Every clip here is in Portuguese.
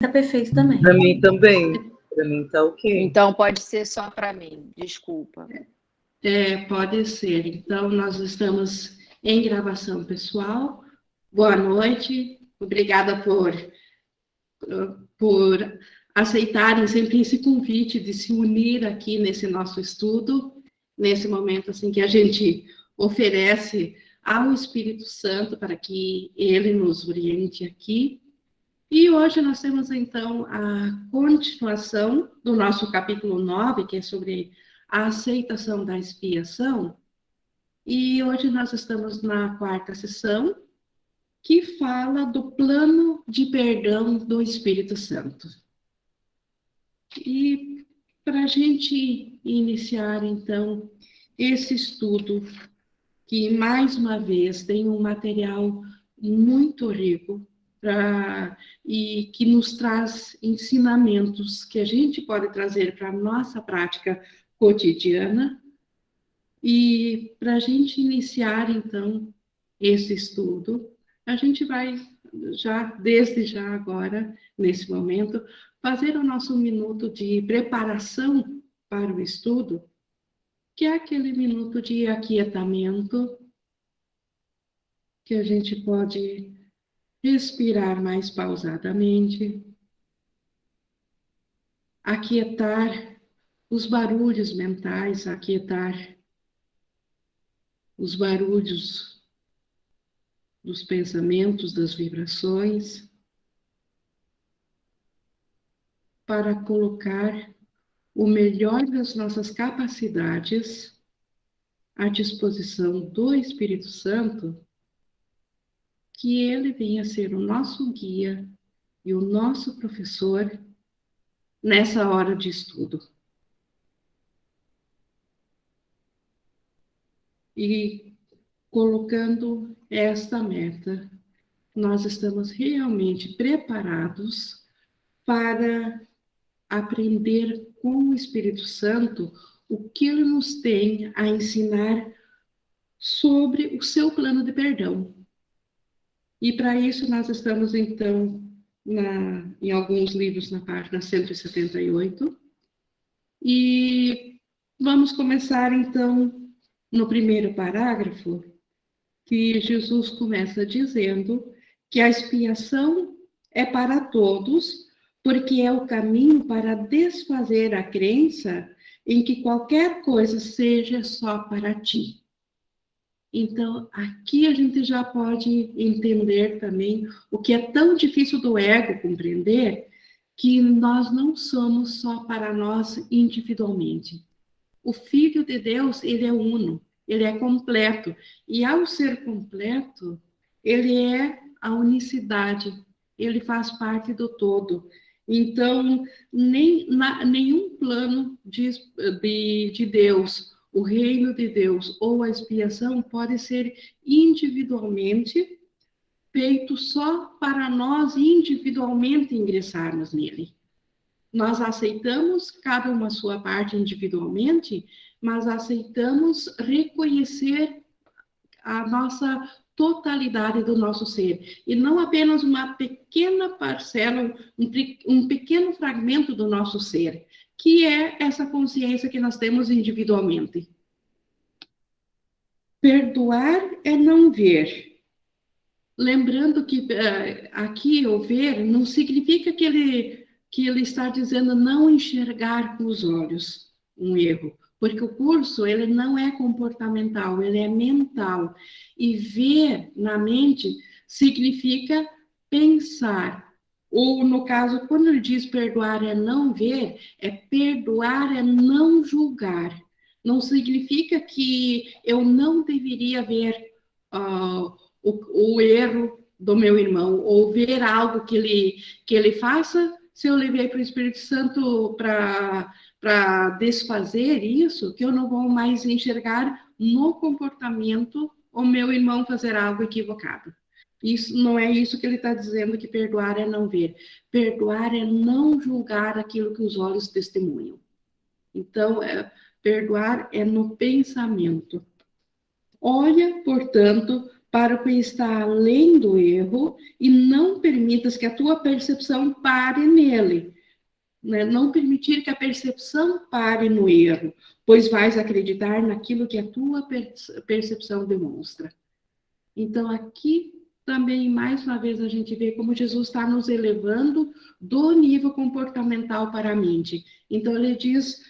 Tá perfeito também. Para mim também. Para mim tá ok. Então pode ser só para mim, desculpa. Pode ser. Então, nós estamos em gravação, pessoal. Boa noite. Obrigada por aceitarem sempre esse convite de se unir aqui nesse nosso estudo, nesse momento assim que a gente oferece ao Espírito Santo para que ele nos oriente aqui. E hoje nós temos, então, a continuação do nosso capítulo 9, que é sobre a aceitação da expiação. E hoje nós estamos na quarta sessão, que fala do plano de perdão do Espírito Santo. E para a gente iniciar, então, esse estudo, que, mais uma vez, tem um material muito rico, e que nos traz ensinamentos que a gente pode trazer para a nossa prática cotidiana. E para a gente iniciar, então, esse estudo, a gente vai, desde já agora, nesse momento, fazer o nosso minuto de preparação para o estudo, que é aquele minuto de aquietamento, que a gente pode respirar mais pausadamente, aquietar os barulhos mentais, aquietar os barulhos dos pensamentos, das vibrações, para colocar o melhor das nossas capacidades à disposição do Espírito Santo, que ele venha ser o nosso guia e o nosso professor nessa hora de estudo. E colocando esta meta, nós estamos realmente preparados para aprender com o Espírito Santo o que ele nos tem a ensinar sobre o seu plano de perdão. E para isso nós estamos, então, em alguns livros na página 178. E vamos começar, então, no primeiro parágrafo, que Jesus começa dizendo que a expiação é para todos, porque é o caminho para desfazer a crença em que qualquer coisa seja só para ti. Então, aqui a gente já pode entender também o que é tão difícil do ego compreender, que nós não somos só para nós individualmente. O Filho de Deus, ele é uno, ele é completo. E ao ser completo, ele é a unicidade, ele faz parte do todo. Então, nenhum plano de Deus, o reino de Deus ou a expiação pode ser individualmente feito só para nós individualmente ingressarmos nele. Nós aceitamos cada uma sua parte individualmente, mas aceitamos reconhecer a nossa totalidade do nosso ser, e não apenas uma pequena parcela, um pequeno fragmento do nosso ser, que é essa consciência que nós temos individualmente. Perdoar é não ver. Lembrando que aqui o ver não significa que ele está dizendo não enxergar com os olhos, um erro. Porque o curso, ele não é comportamental, ele é mental. E ver na mente significa pensar. Ou, no caso, quando ele diz perdoar é não ver, perdoar é não julgar. Não significa que eu não deveria ver o erro do meu irmão, ou ver algo que ele faça, se eu levei para o Espírito Santo para desfazer isso, que eu não vou mais enxergar no comportamento o meu irmão fazer algo equivocado. Isso não é isso que ele está dizendo, que perdoar é não ver. Perdoar é não julgar aquilo que os olhos testemunham. Então, perdoar é no pensamento. Olha, portanto, para o que está além do erro e não permitas que a tua percepção pare nele. Né? Não permitir que a percepção pare no erro, pois vais acreditar naquilo que a tua percepção demonstra. Então, aqui também, mais uma vez, a gente vê como Jesus está nos elevando do nível comportamental para a mente. Então, ele diz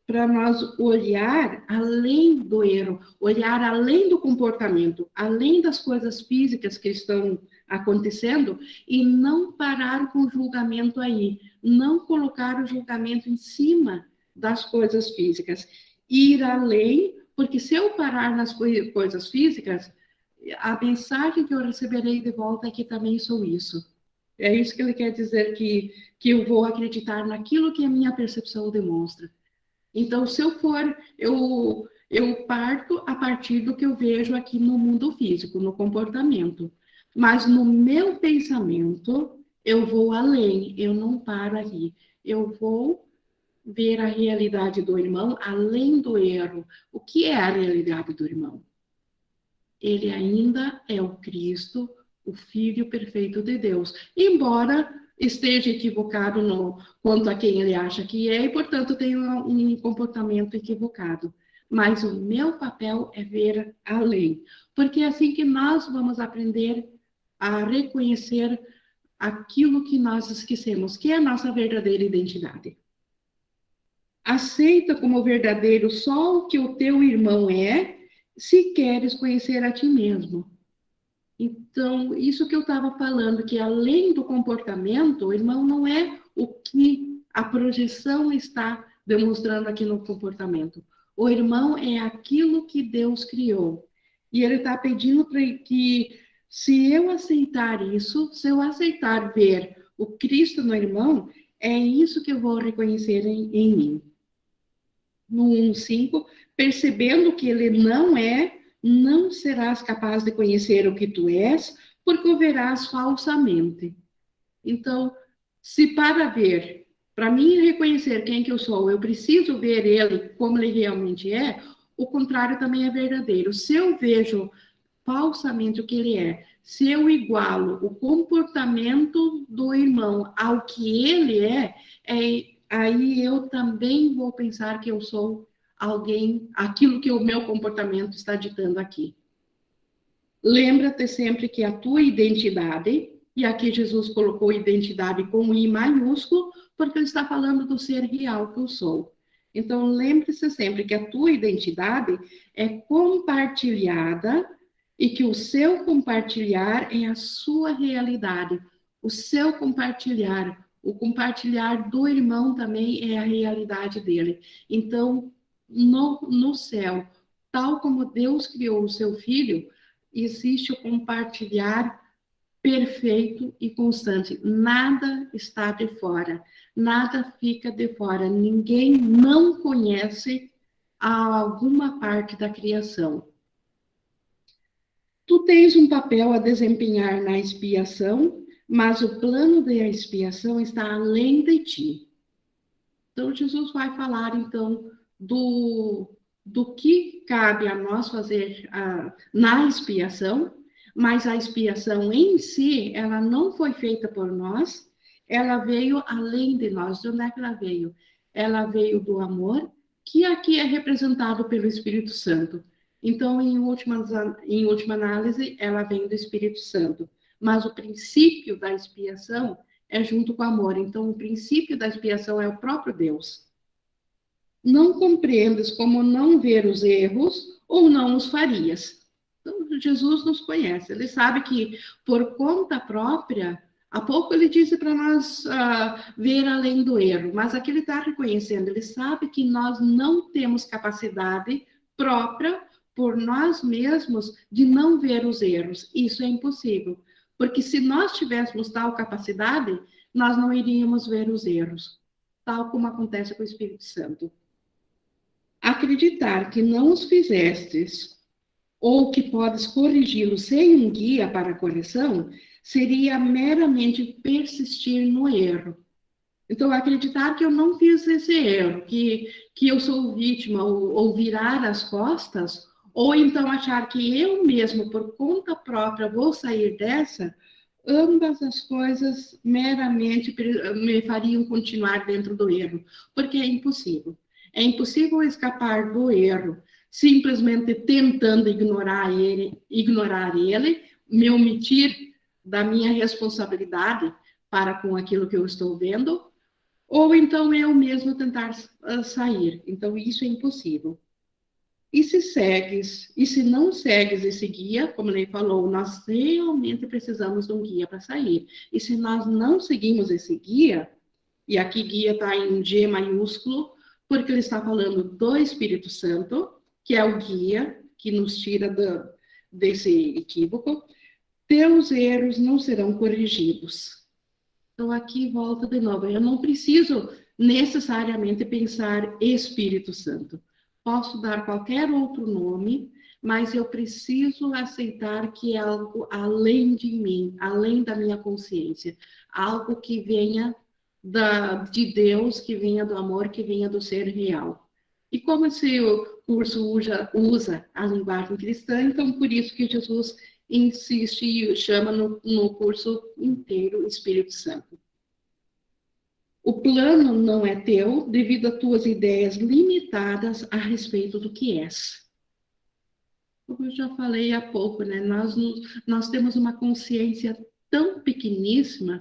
para nós olhar além do erro, olhar além do comportamento, além das coisas físicas que estão acontecendo e não parar com o julgamento aí, não colocar o julgamento em cima das coisas físicas, ir além, porque se eu parar nas coisas físicas, a mensagem que eu receberei de volta é que também sou isso. É isso que ele quer dizer, que eu vou acreditar naquilo que a minha percepção demonstra. Então, se eu for, eu parto a partir do que eu vejo aqui no mundo físico, no comportamento. Mas no meu pensamento, eu vou além, eu não paro aqui. Eu vou ver a realidade do irmão além do erro. O que é a realidade do irmão? Ele ainda é o Cristo, o Filho perfeito de Deus. Embora esteja equivocado quanto a quem ele acha que é, e, portanto, tenha um comportamento equivocado. Mas o meu papel é ver além. Porque é assim que nós vamos aprender a reconhecer aquilo que nós esquecemos, que é a nossa verdadeira identidade. Aceita como verdadeiro só o que o teu irmão é, se queres conhecer a ti mesmo. Então, isso que eu estava falando, que além do comportamento, o irmão não é o que a projeção está demonstrando aqui no comportamento. O irmão é aquilo que Deus criou. E ele está pedindo para que, se eu aceitar isso, se eu aceitar ver o Cristo no irmão, é isso que eu vou reconhecer em mim. No 1:5, percebendo que ele não é, não serás capaz de conhecer o que tu és, porque o verás falsamente. Então, se para mim reconhecer quem que eu sou, eu preciso ver ele como ele realmente é, o contrário também é verdadeiro. Se eu vejo falsamente o que ele é, se eu igualo o comportamento do irmão ao que ele é, aí eu também vou pensar que eu sou alguém, aquilo que o meu comportamento está ditando aqui. Lembra-te sempre que a tua identidade, e aqui Jesus colocou identidade com I maiúsculo, porque ele está falando do ser real que eu sou. Então, lembre-se sempre que a tua identidade é compartilhada e que o seu compartilhar é a sua realidade. O seu compartilhar, o compartilhar do irmão também é a realidade dele. Então, no céu, tal como Deus criou o seu filho, existe o compartilhar perfeito e constante. Nada está de fora, nada fica de fora. Ninguém não conhece alguma parte da criação. Tu tens um papel a desempenhar na expiação, mas o plano da expiação está além de ti. Então, Jesus vai falar, então, do que cabe a nós fazer na expiação, mas a expiação em si, ela não foi feita por nós, ela veio além de nós. De onde é que ela veio? Ela veio do amor, que aqui é representado pelo Espírito Santo. Então, em última análise, ela vem do Espírito Santo. Mas o princípio da expiação é junto com o amor. Então, o princípio da expiação é o próprio Deus. Não compreendes como não ver os erros ou não os farias. Então, Jesus nos conhece. Ele sabe que, por conta própria, há pouco ele disse para nós ver além do erro, mas aqui ele está reconhecendo. Ele sabe que nós não temos capacidade própria por nós mesmos de não ver os erros. Isso é impossível. Porque se nós tivéssemos tal capacidade, nós não iríamos ver os erros, tal como acontece com o Espírito Santo. Acreditar que não os fizestes, ou que podes corrigi-los sem um guia para a correção, seria meramente persistir no erro. Então, acreditar que eu não fiz esse erro, que eu sou vítima, ou virar as costas, ou então achar que eu mesmo, por conta própria, vou sair dessa, ambas as coisas meramente me fariam continuar dentro do erro, porque é impossível. É impossível escapar do erro simplesmente tentando ignorar ele, me omitir da minha responsabilidade para com aquilo que eu estou vendo, ou então eu mesmo tentar sair. Então, isso é impossível. E se não segues esse guia, como ele falou, nós realmente precisamos de um guia para sair. E se nós não seguimos esse guia, e aqui guia está em G maiúsculo, porque ele está falando do Espírito Santo, que é o guia que nos tira desse equívoco, teus erros não serão corrigidos. Então, aqui volta de novo. Eu não preciso necessariamente pensar Espírito Santo. Posso dar qualquer outro nome, mas eu preciso aceitar que é algo além de mim, além da minha consciência. Algo que venha de Deus, que venha do amor, que venha do ser real. E como esse curso usa a linguagem cristã, então por isso que Jesus insiste e chama no curso inteiro Espírito Santo. O plano não é teu devido a tuas ideias limitadas a respeito do que és. Como eu já falei há pouco, né? Nós temos uma consciência tão pequeníssima,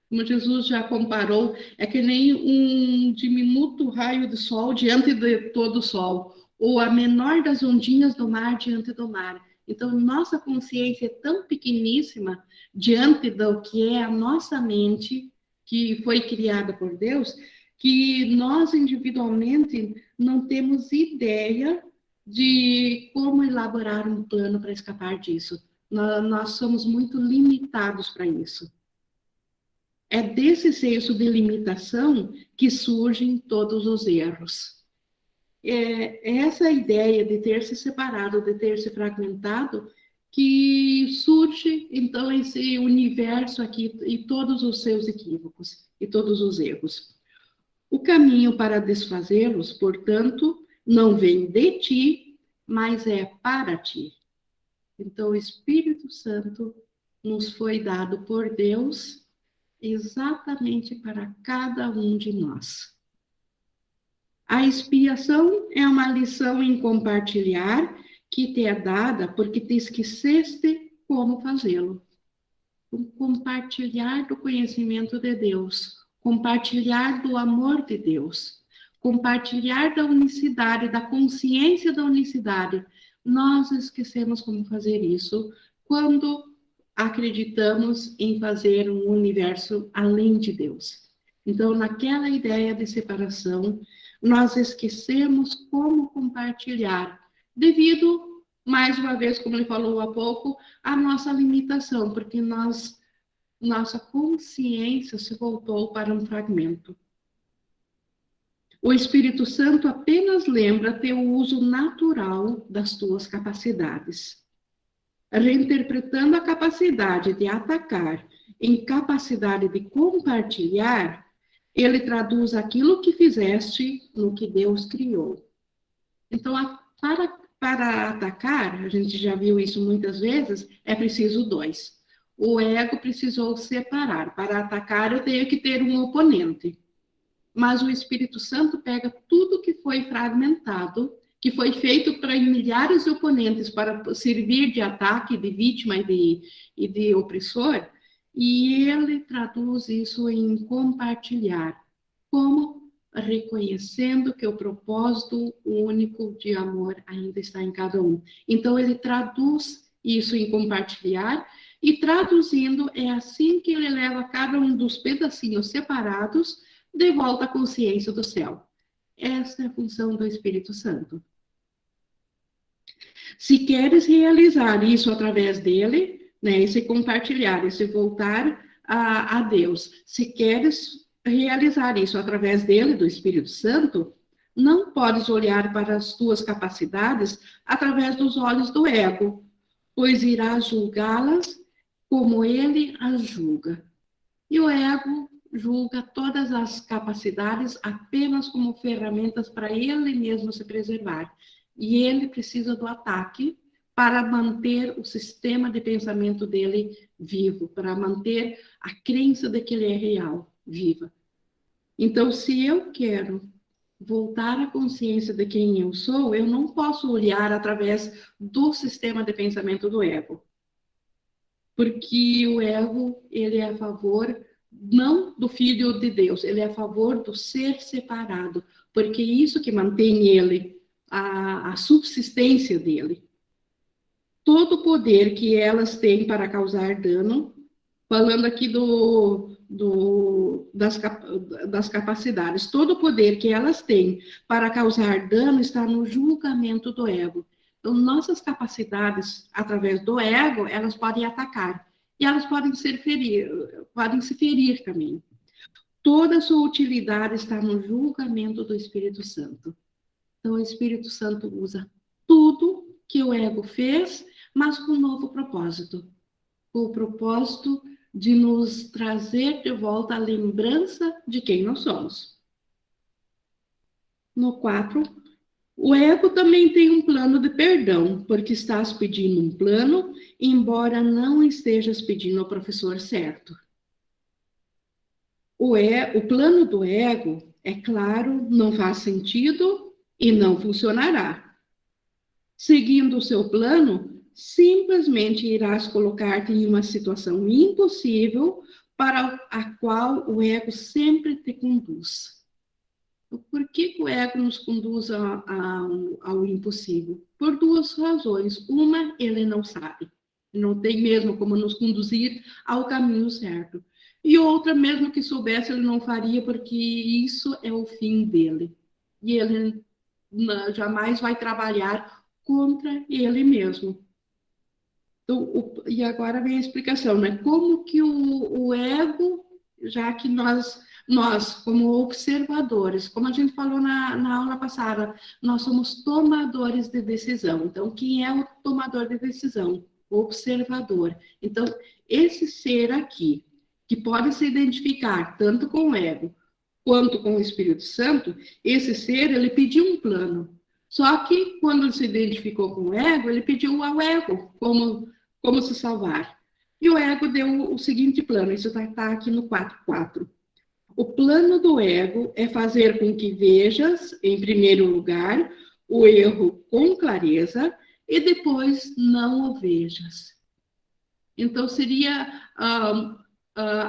como Jesus já comparou, é que nem um diminuto raio de sol diante de todo o sol, ou a menor das ondinhas do mar diante do mar. Então, nossa consciência é tão pequeníssima diante do que é a nossa mente, que foi criada por Deus, que nós individualmente não temos ideia de como elaborar um plano para escapar disso. Nós somos muito limitados para isso. É desse senso de limitação que surgem todos os erros. Essa ideia de ter se separado, de ter se fragmentado, que surge, então, esse universo aqui e todos os seus equívocos e todos os erros. O caminho para desfazê-los, portanto, não vem de ti, mas é para ti. Então, o Espírito Santo nos foi dado por Deus exatamente para cada um de nós. A expiação é uma lição em compartilhar que te é dada porque te esqueceste como fazê-lo. Compartilhar do conhecimento de Deus, compartilhar do amor de Deus, compartilhar da unicidade, da consciência da unicidade. Nós esquecemos como fazer isso quando acreditamos em fazer um universo além de Deus. Então, naquela ideia de separação, nós esquecemos como compartilhar, devido, mais uma vez, como ele falou há pouco, à nossa limitação, porque nossa consciência se voltou para um fragmento. O Espírito Santo apenas lembra teu uso natural das tuas capacidades. Reinterpretando a capacidade de atacar em capacidade de compartilhar, ele traduz aquilo que fizeste no que Deus criou. Então, para atacar, a gente já viu isso muitas vezes, é preciso dois. O ego precisou separar. Para atacar, eu tenho que ter um oponente. Mas o Espírito Santo pega tudo que foi fragmentado, que foi feito para milhares de oponentes, para servir de ataque, de vítima e de opressor, e ele traduz isso em compartilhar. Como? Reconhecendo que o propósito único de amor ainda está em cada um. Então, ele traduz isso em compartilhar, e traduzindo, é assim que ele leva cada um dos pedacinhos separados de volta à consciência do céu. Essa é a função do Espírito Santo. Se queres realizar isso através dele, né, esse compartilhar, esse voltar a Deus, se queres realizar isso através dele, do Espírito Santo, não podes olhar para as tuas capacidades através dos olhos do ego, pois irás julgá-las como ele as julga. E o ego julga todas as capacidades apenas como ferramentas para ele mesmo se preservar. E ele precisa do ataque para manter o sistema de pensamento dele vivo, para manter a crença de que ele é real, viva. Então, se eu quero voltar à consciência de quem eu sou, eu não posso olhar através do sistema de pensamento do ego. Porque o ego, ele é a favor, não do Filho de Deus, ele é a favor do ser separado, porque é isso que mantém ele, a subsistência dele. Todo o poder que elas têm para causar dano, falando aqui das capacidades, todo o poder que elas têm para causar dano está no julgamento do ego. Então, nossas capacidades, através do ego, elas podem atacar. E elas podem se ferir também. Toda a sua utilidade está no julgamento do Espírito Santo. Então, o Espírito Santo usa tudo que o ego fez, mas com um novo propósito. Com o propósito de nos trazer de volta a lembrança de quem nós somos. No 4, o ego também tem um plano de perdão, porque estás pedindo um plano, embora não estejas pedindo ao professor certo. O plano do ego, é claro, não faz sentido e não funcionará. Seguindo o seu plano, simplesmente irás colocar-te em uma situação impossível para a qual o ego sempre te conduz. Por que o ego nos conduz ao impossível? Por duas razões. Uma, ele não sabe. Não tem mesmo como nos conduzir ao caminho certo. E outra, mesmo que soubesse, ele não faria, porque isso é o fim dele. E ele jamais vai trabalhar contra ele mesmo. Então, e agora vem a explicação, né? Como que o ego, já que nós, como observadores, como a gente falou na aula passada, nós somos tomadores de decisão. Então, quem é o tomador de decisão? O observador. Então, esse ser aqui, que pode se identificar tanto com o ego quanto com o Espírito Santo, esse ser, ele pediu um plano. Só que, quando ele se identificou com o ego, ele pediu ao ego como se salvar. E o ego deu o seguinte plano, isso está aqui no 4.4. O plano do ego é fazer com que vejas, em primeiro lugar, o erro com clareza e depois não o vejas. Então, seria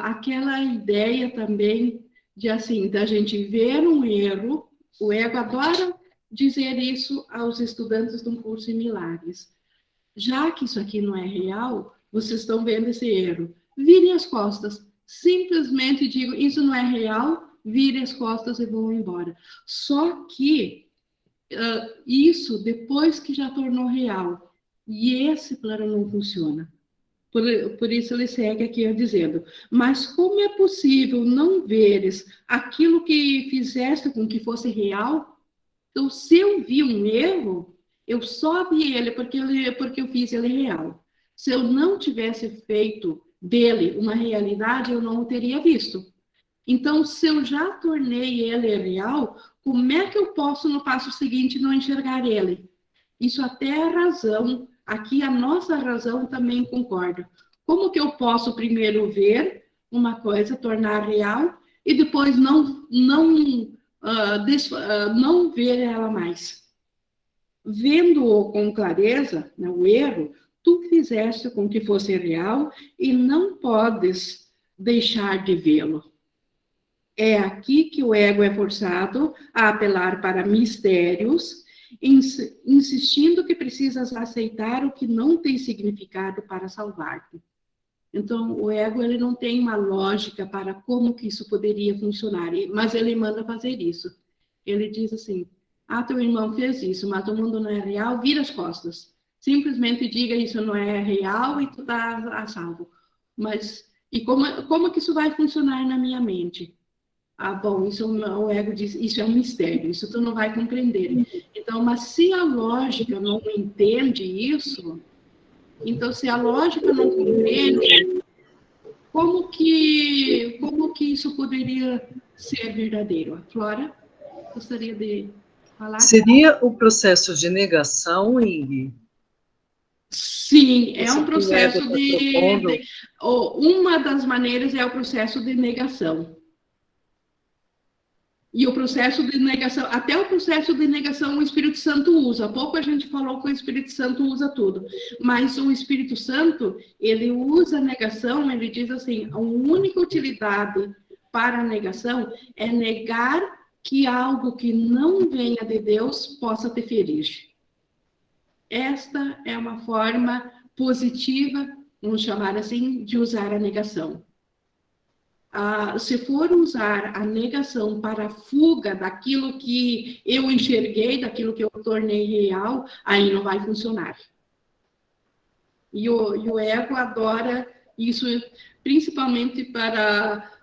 aquela ideia também de assim, da gente ver um erro. O ego adora dizer isso aos estudantes de um curso em milagres. Já que isso aqui não é real, vocês estão vendo esse erro. Virem as costas. Simplesmente digam, isso não é real, virem as costas e vão embora. Só que isso depois que já tornou real. E esse plano não funciona. Por isso ele segue aqui dizendo, mas como é possível não veres aquilo que fizeste com que fosse real? Então, se eu vi um erro, eu só vi ele porque eu fiz ele real. Se eu não tivesse feito dele uma realidade, eu não o teria visto. Então, se eu já tornei ele real, como é que eu posso, no passo seguinte, não enxergar ele? Isso até é razão. Aqui a nossa razão também concorda. Como que eu posso primeiro ver uma coisa, tornar real, e depois não ver ela mais? Vendo-o com clareza, né, o erro, tu fizeste com que fosse real e não podes deixar de vê-lo. É aqui que o ego é forçado a apelar para mistérios, insistindo que precisas aceitar o que não tem significado para salvar-te. Então, o ego ele não tem uma lógica para como que isso poderia funcionar, mas ele manda fazer isso. Ele diz assim, teu irmão fez isso, mas o mundo não é real, vira as costas. Simplesmente diga isso não é real e tu está a salvo. Mas, e como que isso vai funcionar na minha mente? Bom, isso o ego diz, isso é um mistério, isso tu não vai compreender. Então, mas se a lógica não entende isso, então se a lógica não compreende, como que isso poderia ser verdadeiro? A Flora gostaria de falar? Seria o processo de negação, Ing? Sim, é Isso um que o processo ego tá propondo? uma das maneiras é o processo de negação. E o processo de negação, até o processo de negação o Espírito Santo usa. Há pouco a gente falou que o Espírito Santo usa tudo. Mas o Espírito Santo, ele usa a negação, ele diz assim, a única utilidade para a negação é negar que algo que não venha de Deus possa te ferir. Esta é uma forma positiva, vamos chamar assim, de usar a negação. Se for usar a negação para a fuga daquilo que eu enxerguei, daquilo que eu tornei real, aí não vai funcionar. E o ego adora isso, principalmente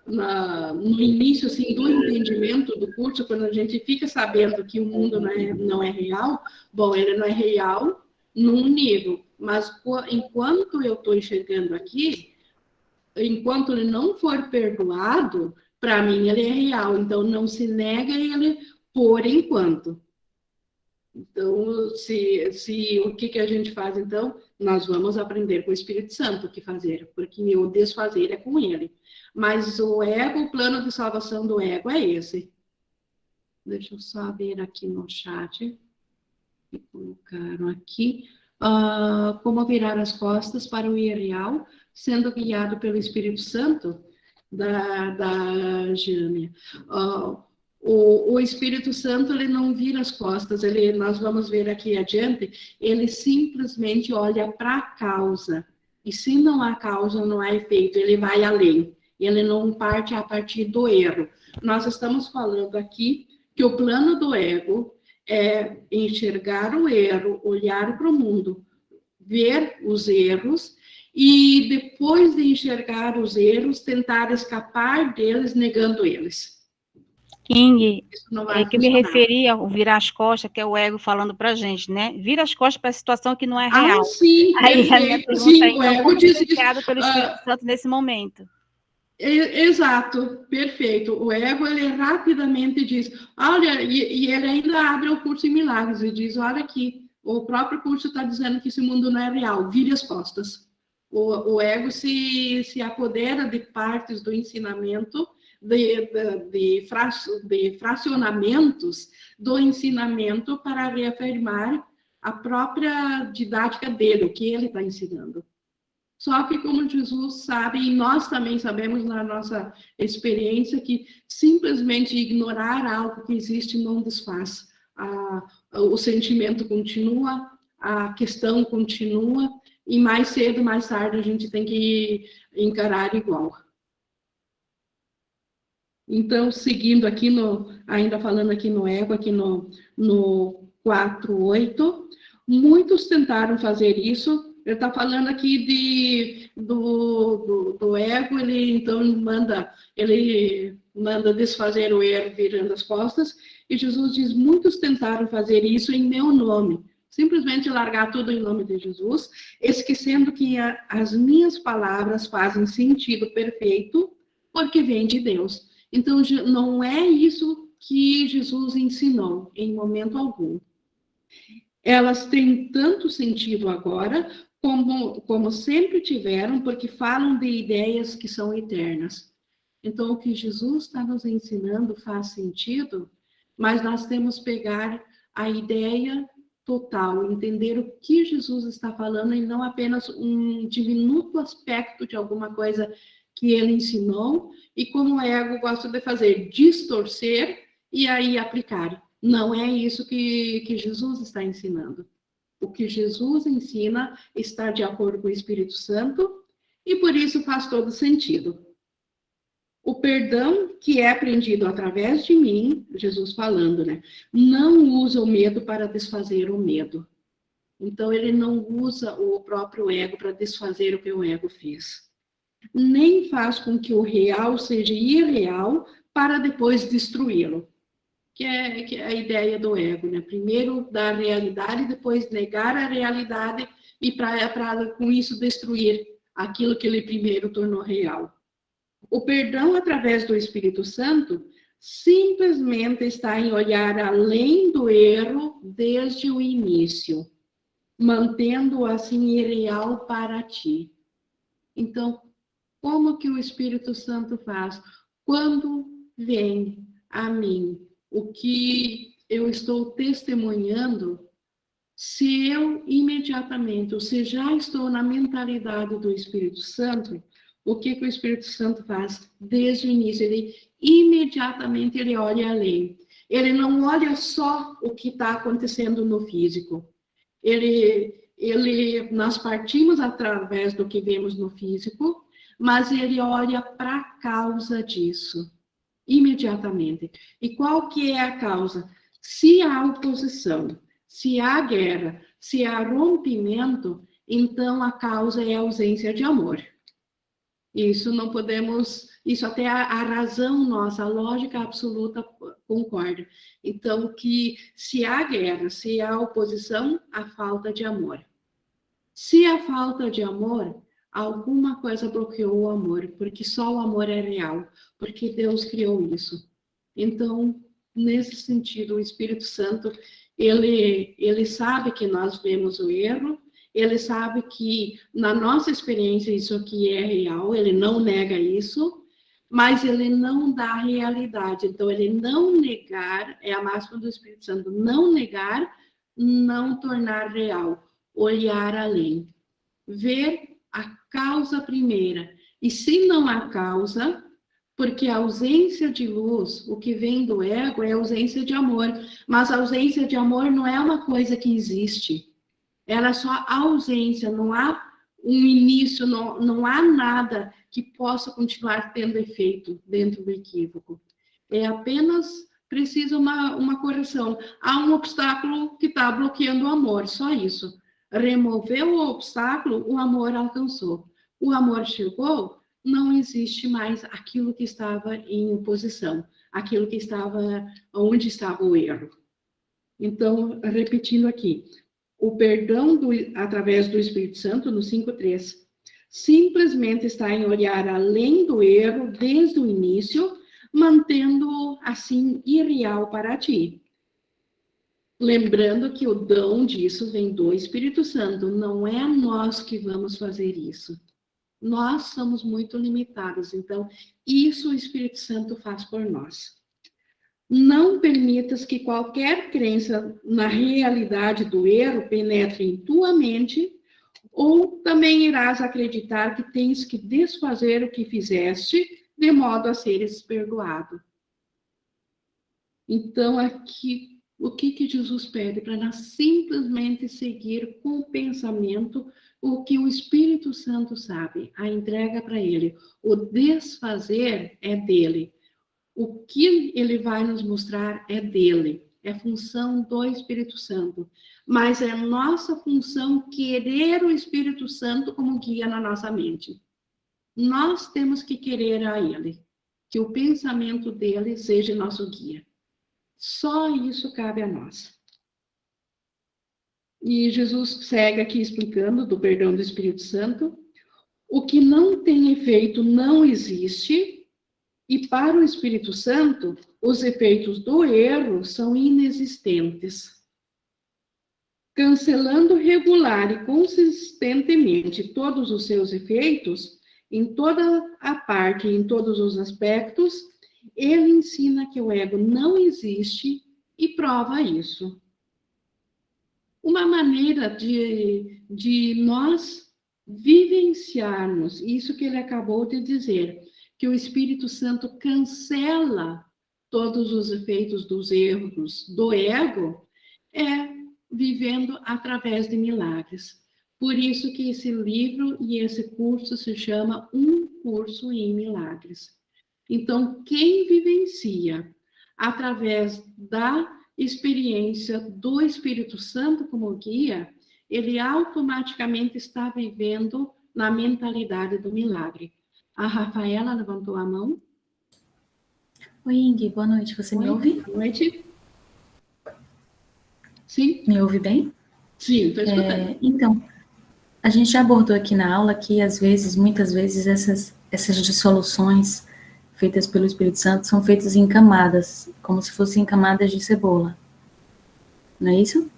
no início assim, do entendimento do curso, quando a gente fica sabendo que o mundo não é real, bom, ele não é real num nível, mas enquanto eu estou enxergando aqui, enquanto ele não for perdoado, para mim ele é real, então não se nega ele por enquanto. Então, o que a gente faz, então? Nós vamos aprender com o Espírito Santo o que fazer, porque o desfazer é com ele. Mas o ego, o plano de salvação do ego é esse. Deixa eu só ver aqui no chat, que colocaram aqui. Como virar as costas para o irreal, sendo guiado pelo Espírito Santo, da Jânia. O Espírito Santo, ele não vira as costas, nós vamos ver aqui adiante, ele simplesmente olha para a causa. E se não há causa, não há efeito, ele vai além. Ele não parte a partir do erro. Nós estamos falando aqui que o plano do ego é enxergar o erro, olhar para o mundo, ver os erros e depois de enxergar os erros, tentar escapar deles, negando eles. King, Isso não vai que eu me funcionar. referia ao virar as costas, que é o ego falando pra gente, né? Vira as costas para a situação que não é real. Sim, Aí a minha perfeito. pergunta Sim, é, o então, ego como diz ser isso. guiado pelo Espírito Santo nesse momento? Exato, perfeito. O ego, ele rapidamente diz, olha, e ele ainda abre o curso em milagres e diz, olha aqui, o próprio curso está dizendo que esse mundo não é real, vire as costas. O ego se apodera de partes do ensinamento, de fracionamentos do ensinamento para reafirmar a própria didática dele, o que ele está ensinando. Só que, como Jesus sabe, e nós também sabemos na nossa experiência, que simplesmente ignorar algo que existe não desfaz. O sentimento continua, a questão continua, e mais cedo, mais tarde, a gente tem que encarar igual. Então, seguindo aqui, ainda falando aqui no ego, aqui no 4.8, muitos tentaram fazer isso. Ele está falando aqui do ego, ele manda desfazer o erro virando as costas, e Jesus diz, muitos tentaram fazer isso em meu nome, simplesmente largar tudo em nome de Jesus, esquecendo que as minhas palavras fazem sentido perfeito, porque vem de Deus. Então, não é isso que Jesus ensinou, em momento algum. Elas têm tanto sentido agora, como sempre tiveram, porque falam de ideias que são eternas. Então, o que Jesus está nos ensinando faz sentido, mas nós temos que pegar a ideia total, entender o que Jesus está falando e não apenas um diminuto aspecto de alguma coisa que ele ensinou, e como o ego gosta de fazer, distorcer e aí aplicar. Não é isso que Jesus está ensinando. O que Jesus ensina está de acordo com o Espírito Santo e por isso faz todo sentido. O perdão que é aprendido através de mim, Jesus falando, né? Não usa o medo para desfazer o medo. Então, ele não usa o próprio ego para desfazer o que o ego fez. Nem faz com que o real seja irreal para depois destruí-lo. Que é a ideia do ego, né? Primeiro dar a realidade, depois negar a realidade e para com isso destruir aquilo que ele primeiro tornou real. O perdão através do Espírito Santo simplesmente está em olhar além do erro desde o início, mantendo-o assim irreal para ti. Então, como que o Espírito Santo faz? Quando vem a mim o que eu estou testemunhando, se eu imediatamente, ou se já estou na mentalidade do Espírito Santo, o que o Espírito Santo faz desde o início? Ele imediatamente ele olha além. Ele não olha só o que está acontecendo no físico. Nós partimos através do que vemos no físico, mas ele olha para a causa disso, imediatamente. E qual que é a causa? Se há oposição, se há guerra, se há rompimento, então a causa é a ausência de amor. Isso não podemos, isso até a razão nossa, a lógica absoluta concorda. Então, que se há guerra, se há oposição, há falta de amor. Se há falta de amor, alguma coisa bloqueou o amor, porque só o amor é real, porque Deus criou isso. Então, nesse sentido, o Espírito Santo, ele sabe que nós vemos o erro, ele sabe que, na nossa experiência, isso aqui é real, ele não nega isso, mas ele não dá realidade. Então, ele não negar, é a máxima do Espírito Santo, não negar, não tornar real, olhar além, ver a causa primeira. E se não há causa, porque a ausência de luz, o que vem do ego, é a ausência de amor, mas a ausência de amor não é uma coisa que existe. Ela é só ausência, não há um início, não há nada que possa continuar tendo efeito dentro do equívoco. É apenas precisa uma correção. Há um obstáculo que está bloqueando o amor, só isso. Removeu o obstáculo, o amor alcançou. O amor chegou, não existe mais aquilo que estava em oposição, aquilo que estava, onde estava o erro. Então, repetindo aqui, o perdão através do Espírito Santo, no 5.3, simplesmente está em olhar além do erro desde o início, mantendo assim irreal para ti. Lembrando que o dom disso vem do Espírito Santo, não é nós que vamos fazer isso. Nós somos muito limitados, então isso o Espírito Santo faz por nós. Não permitas que qualquer crença na realidade do erro penetre em tua mente, ou também irás acreditar que tens que desfazer o que fizeste, de modo a seres perdoado. Então, aqui, o que Jesus pede? Para nós simplesmente seguir com o pensamento o que o Espírito Santo sabe, a entrega para ele. O desfazer é dele. O que ele vai nos mostrar é dele, é função do Espírito Santo. Mas é nossa função querer o Espírito Santo como guia na nossa mente. Nós temos que querer a ele, que o pensamento dele seja nosso guia. Só isso cabe a nós. E Jesus segue aqui explicando do perdão do Espírito Santo. O que não tem efeito não existe. E para o Espírito Santo, os efeitos do erro são inexistentes. Cancelando regular e consistentemente todos os seus efeitos, em toda a parte, em todos os aspectos, ele ensina que o ego não existe e prova isso. Uma maneira de nós vivenciarmos isso que ele acabou de dizer, que o Espírito Santo cancela todos os efeitos dos erros do ego, é vivendo através de milagres. Por isso que esse livro e esse curso se chama Um Curso em Milagres. Então, quem vivencia através da experiência do Espírito Santo como guia, ele automaticamente está vivendo na mentalidade do milagre. A Rafaela levantou a mão. Oi, Ingrid, boa noite. Você me ouve? Boa noite. Sim? Me ouve bem? Sim, estou escutando. Então, a gente já abordou aqui na aula que, às vezes, muitas vezes, essas dissoluções feitas pelo Espírito Santo são feitas em camadas, como se fossem camadas de cebola. Não é isso?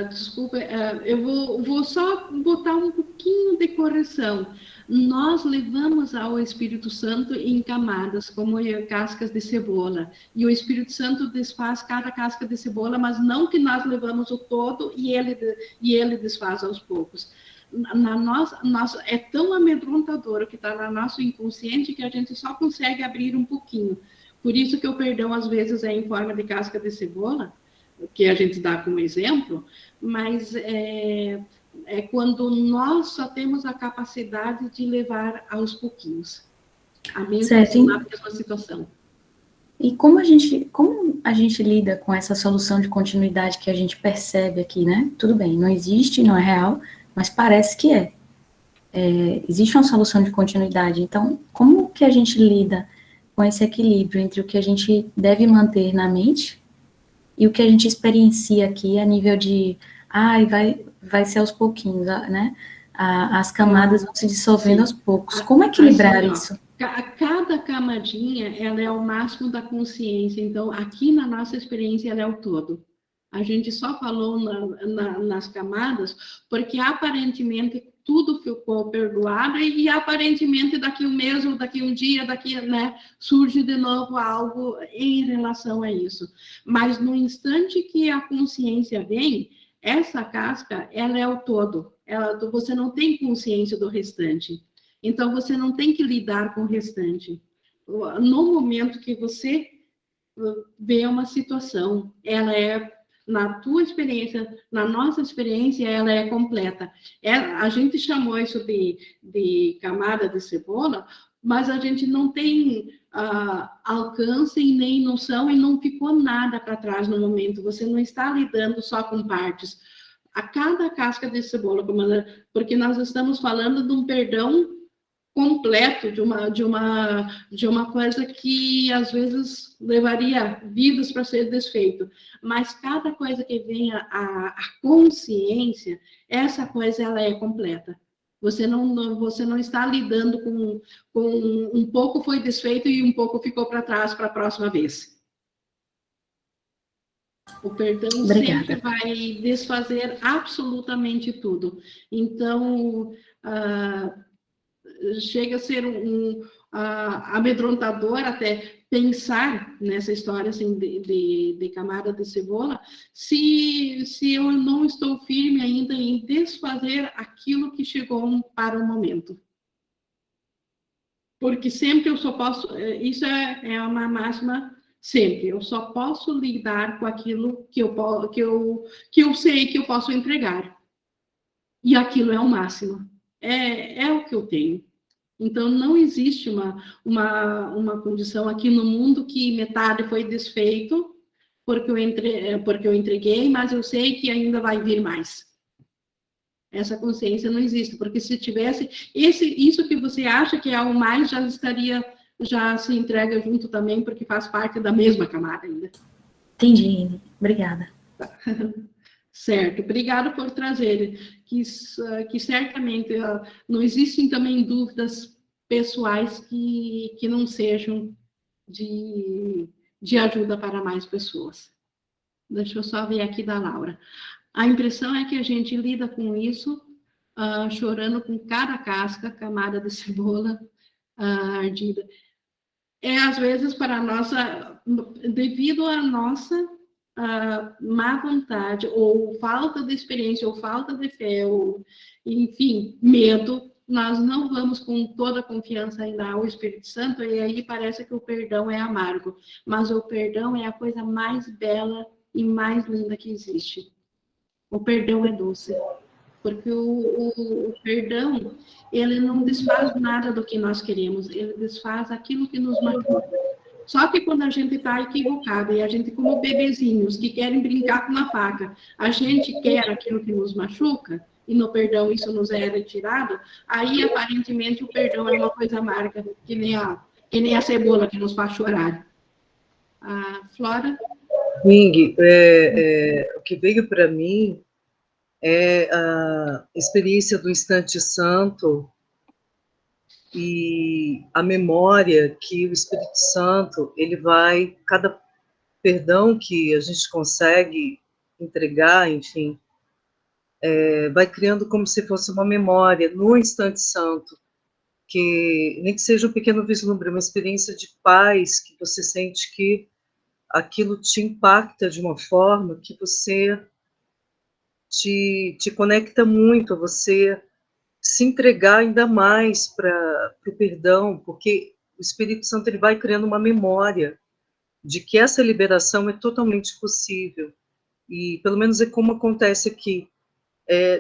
Desculpa, eu vou só botar um pouquinho de correção. Nós levamos ao Espírito Santo em camadas, como cascas de cebola. E o Espírito Santo desfaz cada casca de cebola, mas não que nós levamos o todo e ele desfaz aos poucos. É tão amedrontador o que está no nosso inconsciente que a gente só consegue abrir um pouquinho. Por isso que o perdão, às vezes, é em forma de casca de cebola, que a gente dá como exemplo, mas é quando nós só temos a capacidade de levar aos pouquinhos a mesma situação. E como a gente lida com essa solução de continuidade que a gente percebe aqui, né? Tudo bem, não existe, não é real, mas parece que é. Existe uma solução de continuidade. Então, como que a gente lida com esse equilíbrio entre o que a gente deve manter na mente e o que a gente experiencia aqui a nível de, vai ser aos pouquinhos, né? As camadas vão se dissolvendo aos poucos. Como equilibrar isso? Cada camadinha, ela é o máximo da consciência. Então, aqui na nossa experiência, ela é o todo. A gente só falou nas camadas porque, aparentemente, tudo ficou perdoado e aparentemente, daqui um mês, ou daqui um dia, né, surge de novo algo em relação a isso. Mas, no instante que a consciência vem, essa casca, ela é o todo. Você não tem consciência do restante. Então, você não tem que lidar com o restante. No momento que você vê uma situação, ela é, na tua experiência, na nossa experiência, ela é completa. A gente chamou isso de camada de cebola, mas a gente não tem alcance e nem noção e não ficou nada para trás no momento. Você não está lidando só com partes. A cada casca de cebola, porque nós estamos falando de um perdão completo de uma coisa que às vezes levaria vidas para ser desfeito, mas cada coisa que vem a consciência, essa coisa ela é completa. Você não está lidando com um pouco foi desfeito e um pouco ficou para trás para a próxima vez. O perdão sempre vai desfazer absolutamente tudo. Então, chega a ser amedrontador até pensar nessa história assim, de camada de cebola, se eu não estou firme ainda em desfazer aquilo que chegou para o momento. Porque sempre eu só posso, isso é uma máxima sempre, eu só posso lidar com aquilo que eu sei que eu posso entregar. E aquilo é o máximo. É o que eu tenho. Então, não existe uma condição aqui no mundo que metade foi desfeito porque eu entreguei, mas eu sei que ainda vai vir mais. Essa consciência não existe, porque se tivesse, isso que você acha que é o mais, já se entrega junto também, porque faz parte da mesma camada ainda. Entendi, obrigada. Certo, obrigada por trazer, que certamente não existem também dúvidas pessoais que não sejam de ajuda para mais pessoas. Deixa eu só ver aqui da Laura. A impressão é que a gente lida com isso, chorando com cada casca, camada de cebola ardida. Às vezes, devido à nossa má vontade, ou falta de experiência, ou falta de fé, ou, enfim, medo, nós não vamos com toda a confiança ainda ao Espírito Santo, e aí parece que o perdão é amargo. Mas o perdão é a coisa mais bela e mais linda que existe. O perdão é doce. Porque o perdão, ele não desfaz nada do que nós queremos, ele desfaz aquilo que nos machuca. Só que quando a gente está equivocado, e a gente, como bebezinhos que querem brincar com uma faca, a gente quer aquilo que nos machuca, e no perdão isso nos é retirado, aí aparentemente o perdão é uma coisa amarga, que nem a cebola que nos faz chorar. Flora? Ming, o que veio para mim é a experiência do instante santo e a memória que o Espírito Santo, ele vai, cada perdão que a gente consegue entregar, enfim, vai criando como se fosse uma memória no instante santo, que nem que seja um pequeno vislumbre, uma experiência de paz, que você sente que aquilo te impacta de uma forma que você te conecta muito a você se entregar ainda mais para o perdão, porque o Espírito Santo ele vai criando uma memória de que essa liberação é totalmente possível. E pelo menos é como acontece aqui.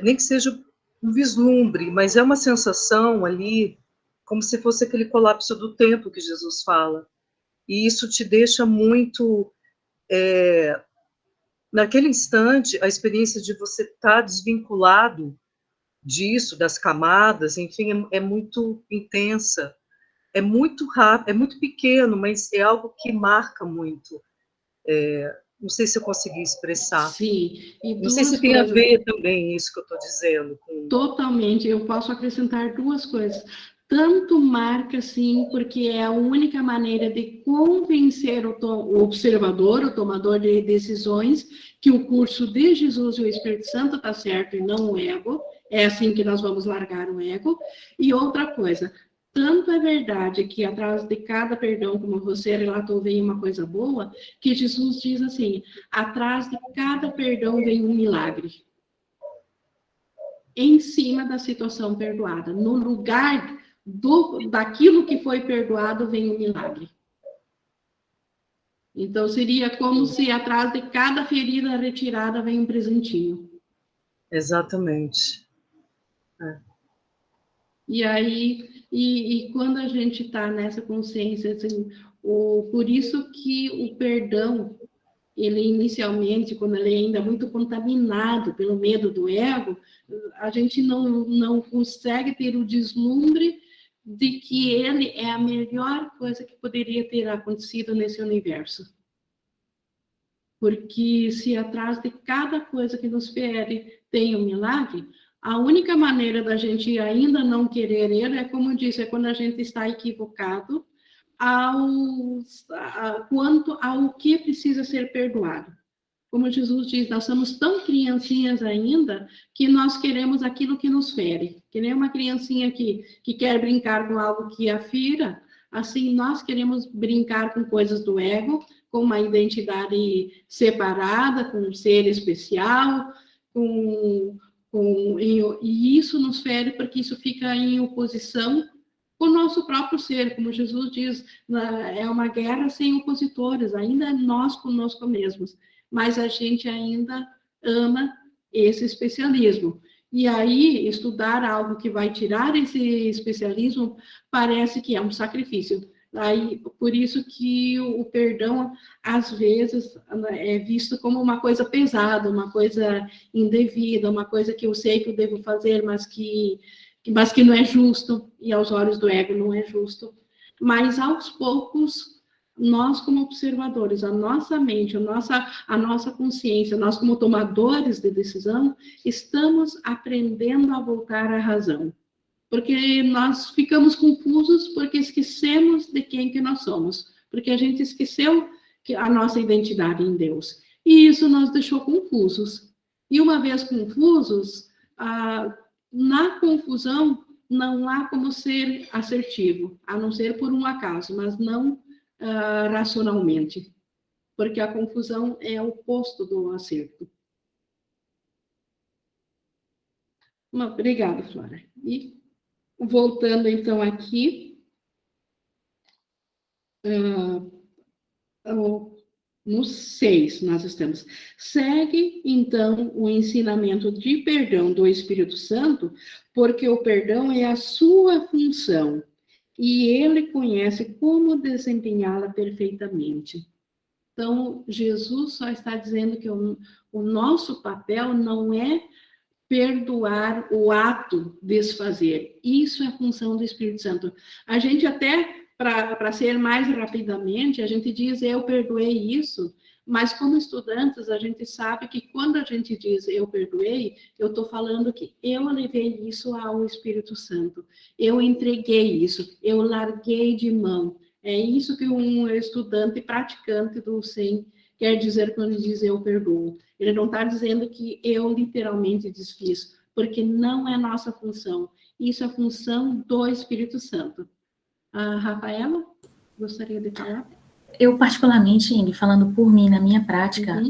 Nem que seja um vislumbre, mas é uma sensação ali, como se fosse aquele colapso do tempo que Jesus fala. E isso te deixa muito... naquele instante, a experiência de você estar desvinculado disso, das camadas, enfim, é muito intensa, é muito rápido, é muito pequeno, mas é algo que marca muito. Não sei se eu consegui expressar. Sim. E não sei se tem a ver também isso que eu estou dizendo. Totalmente, eu posso acrescentar duas coisas. Tanto marca, sim, porque é a única maneira de convencer o observador, o tomador de decisões, que o curso de Jesus e o Espírito Santo está certo e não o ego. É assim que nós vamos largar o ego. E outra coisa, tanto é verdade que atrás de cada perdão, como você relatou, vem uma coisa boa, que Jesus diz assim, atrás de cada perdão vem um milagre. Em cima da situação perdoada. No lugar daquilo que foi perdoado, vem um milagre. Então, seria como se atrás de cada ferida retirada vem um presentinho. Exatamente. E aí, e quando a gente está nessa consciência, assim, por isso que o perdão, ele inicialmente, quando ele ainda é muito contaminado pelo medo do ego, a gente não consegue ter o deslumbre de que ele é a melhor coisa que poderia ter acontecido nesse universo. Porque se atrás de cada coisa que nos fere tem um milagre, a única maneira da gente ainda não querer ele é, como eu disse, é quando a gente está equivocado quanto ao que precisa ser perdoado. Como Jesus diz, nós somos tão criancinhas ainda que nós queremos aquilo que nos fere. Que nem uma criancinha que quer brincar com algo que a fira, assim nós queremos brincar com coisas do ego, com uma identidade separada, com um ser especial, e isso nos fere porque isso fica em oposição com o nosso próprio ser, como Jesus diz, é uma guerra sem opositores, ainda é nós conosco mesmos, mas a gente ainda ama esse especialismo. E aí, estudar algo que vai tirar esse especialismo parece que é um sacrifício. Aí, por isso que o perdão, às vezes, é visto como uma coisa pesada, uma coisa indevida, uma coisa que eu sei que eu devo fazer, mas que não é justo, e aos olhos do ego não é justo. Mas, aos poucos, nós como observadores, a nossa mente, a nossa consciência, nós como tomadores de decisão, estamos aprendendo a voltar à razão. Porque nós ficamos confusos porque esquecemos de quem que nós somos. Porque a gente esqueceu a nossa identidade em Deus. E isso nos deixou confusos. E uma vez confusos, na confusão não há como ser assertivo, a não ser por um acaso, mas não racionalmente. Porque a confusão é o oposto do acerto. Obrigada, Flora. E voltando, então, aqui, no 6, nós estamos. Segue, então, o ensinamento de perdão do Espírito Santo, porque o perdão é a sua função, e ele conhece como desempenhá-la perfeitamente. Então, Jesus só está dizendo que o nosso papel não é perdoar o ato desfazer. Isso é a função do Espírito Santo. A gente até para ser mais rapidamente, a gente diz eu perdoei isso, mas como estudantes a gente sabe que quando a gente diz eu perdoei, eu estou falando que eu levei isso ao Espírito Santo, eu entreguei isso, eu larguei de mão. É isso que um estudante praticante do SEM quer dizer quando diz eu perdoo. Ele não está dizendo que eu literalmente desfiz, porque não é nossa função. Isso é função do Espírito Santo. A Rafaela, gostaria de falar? Eu, particularmente, Ingrid, falando por mim, na minha prática,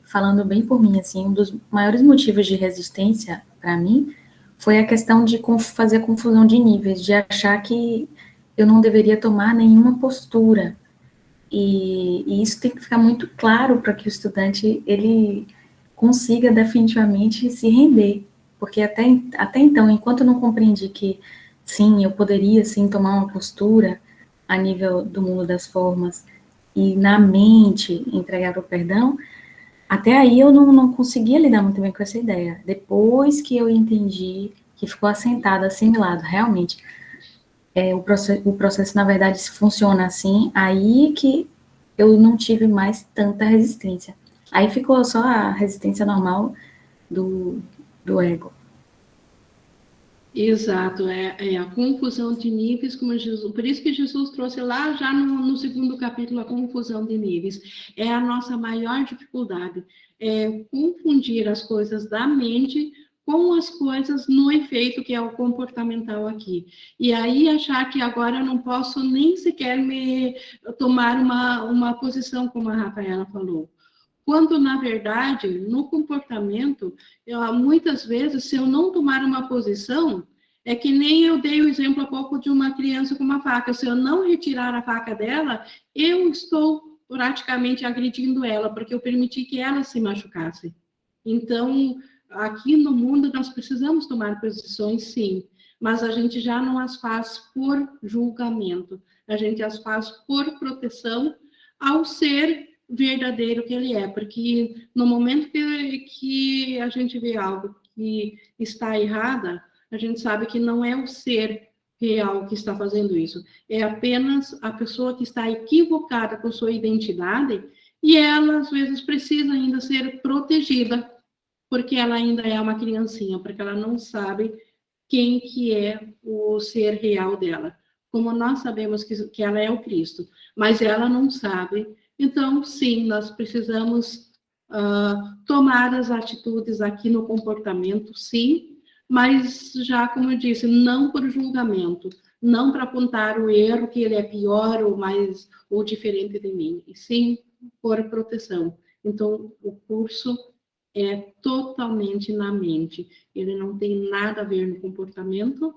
falando bem por mim, assim, um dos maiores motivos de resistência para mim foi a questão de fazer confusão de níveis, de achar que eu não deveria tomar nenhuma postura. E isso tem que ficar muito claro para que o estudante, ele consiga definitivamente se render. Porque até então, enquanto eu não compreendi que, sim, eu poderia, sim, tomar uma postura a nível do mundo das formas e na mente entregar o perdão, até aí eu não conseguia lidar muito bem com essa ideia. Depois que eu entendi, que ficou assentado, assimilado, realmente, o processo, na verdade, funciona assim, aí que eu não tive mais tanta resistência. Aí ficou só a resistência normal do ego. Exato, é a confusão de níveis, como Jesus, por isso que Jesus trouxe lá já no segundo capítulo a confusão de níveis. É a nossa maior dificuldade, é confundir as coisas da mente com as coisas no efeito que é o comportamental aqui. E aí achar que agora eu não posso nem sequer me tomar uma posição, como a Rafaela falou. Quando, na verdade, no comportamento, muitas vezes, se eu não tomar uma posição, é que nem eu dei o exemplo há pouco de uma criança com uma faca. Se eu não retirar a faca dela, eu estou praticamente agredindo ela, porque eu permiti que ela se machucasse. Então, aqui no mundo, nós precisamos tomar posições, sim, mas a gente já não as faz por julgamento, a gente as faz por proteção ao ser verdadeiro que ele é, porque no momento que a gente vê algo que está errada, a gente sabe que não é o ser real que está fazendo isso, é apenas a pessoa que está equivocada com sua identidade e ela, às vezes, precisa ainda ser protegida, porque ela ainda é uma criancinha, porque ela não sabe quem que é o ser real dela. Como nós sabemos que ela é o Cristo, mas ela não sabe. Então, sim, nós precisamos tomar as atitudes aqui no comportamento, sim, mas já, como eu disse, não por julgamento, não para apontar o erro, que ele é pior ou diferente de mim, e sim por proteção. Então, o curso é totalmente na mente, ele não tem nada a ver no comportamento,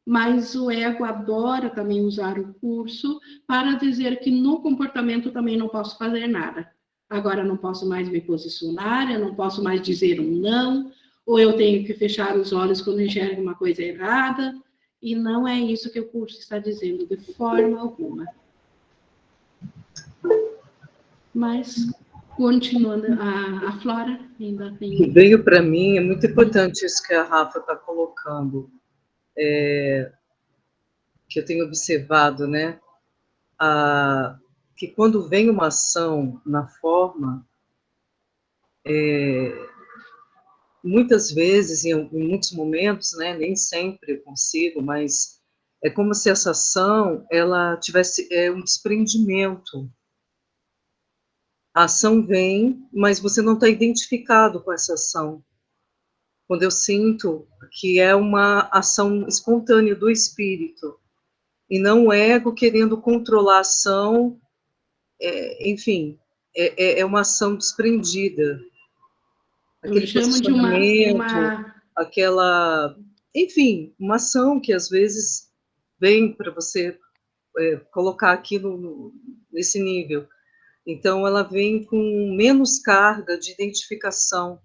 mas o ego adora também usar o curso para dizer que no comportamento também não posso fazer nada. Agora não posso mais me posicionar, eu não posso mais dizer um não, ou eu tenho que fechar os olhos quando enxergo uma coisa errada, e não é isso que o curso está dizendo, de forma alguma. Mas, continuando, a Flora ainda tem... Que veio para mim, é muito importante isso que a Rafa está colocando, que eu tenho observado, né? Que quando vem uma ação na forma, muitas vezes, em muitos momentos, né, nem sempre eu consigo, mas é como se essa ação ela tivesse um desprendimento. A ação vem, mas você não está identificado com essa ação. Quando eu sinto que é uma ação espontânea do espírito, e não o ego querendo controlar a ação, enfim, é uma ação desprendida. Aquele posicionamento, aquela... Enfim, uma ação que às vezes vem para você colocar aquilo nesse nível. Então, ela vem com menos carga de identificação.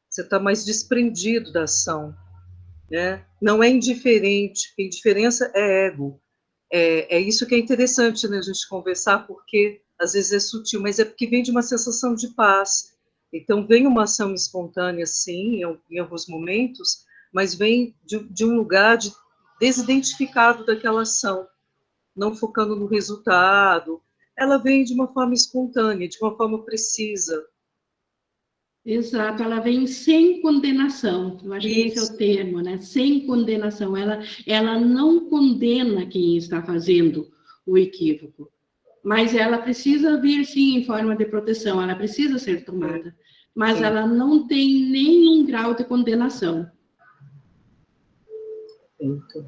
Você está mais desprendido da ação, né? Não é indiferente, porque indiferença é ego. É isso que é interessante, né, a gente conversar, porque às vezes é sutil, mas é porque vem de uma sensação de paz. Então, vem uma ação espontânea, sim, em alguns momentos, mas vem de um lugar desidentificado daquela ação. não focando no resultado. Ela vem de uma forma espontânea, de uma forma precisa. Exato, ela vem sem condenação, eu acho que esse é Isso. o termo, né? Sem condenação, ela não condena quem está fazendo o equívoco, mas ela precisa vir, sim, em forma de proteção, ela precisa ser tomada, mas Sim. ela não tem nenhum grau de condenação. Muito.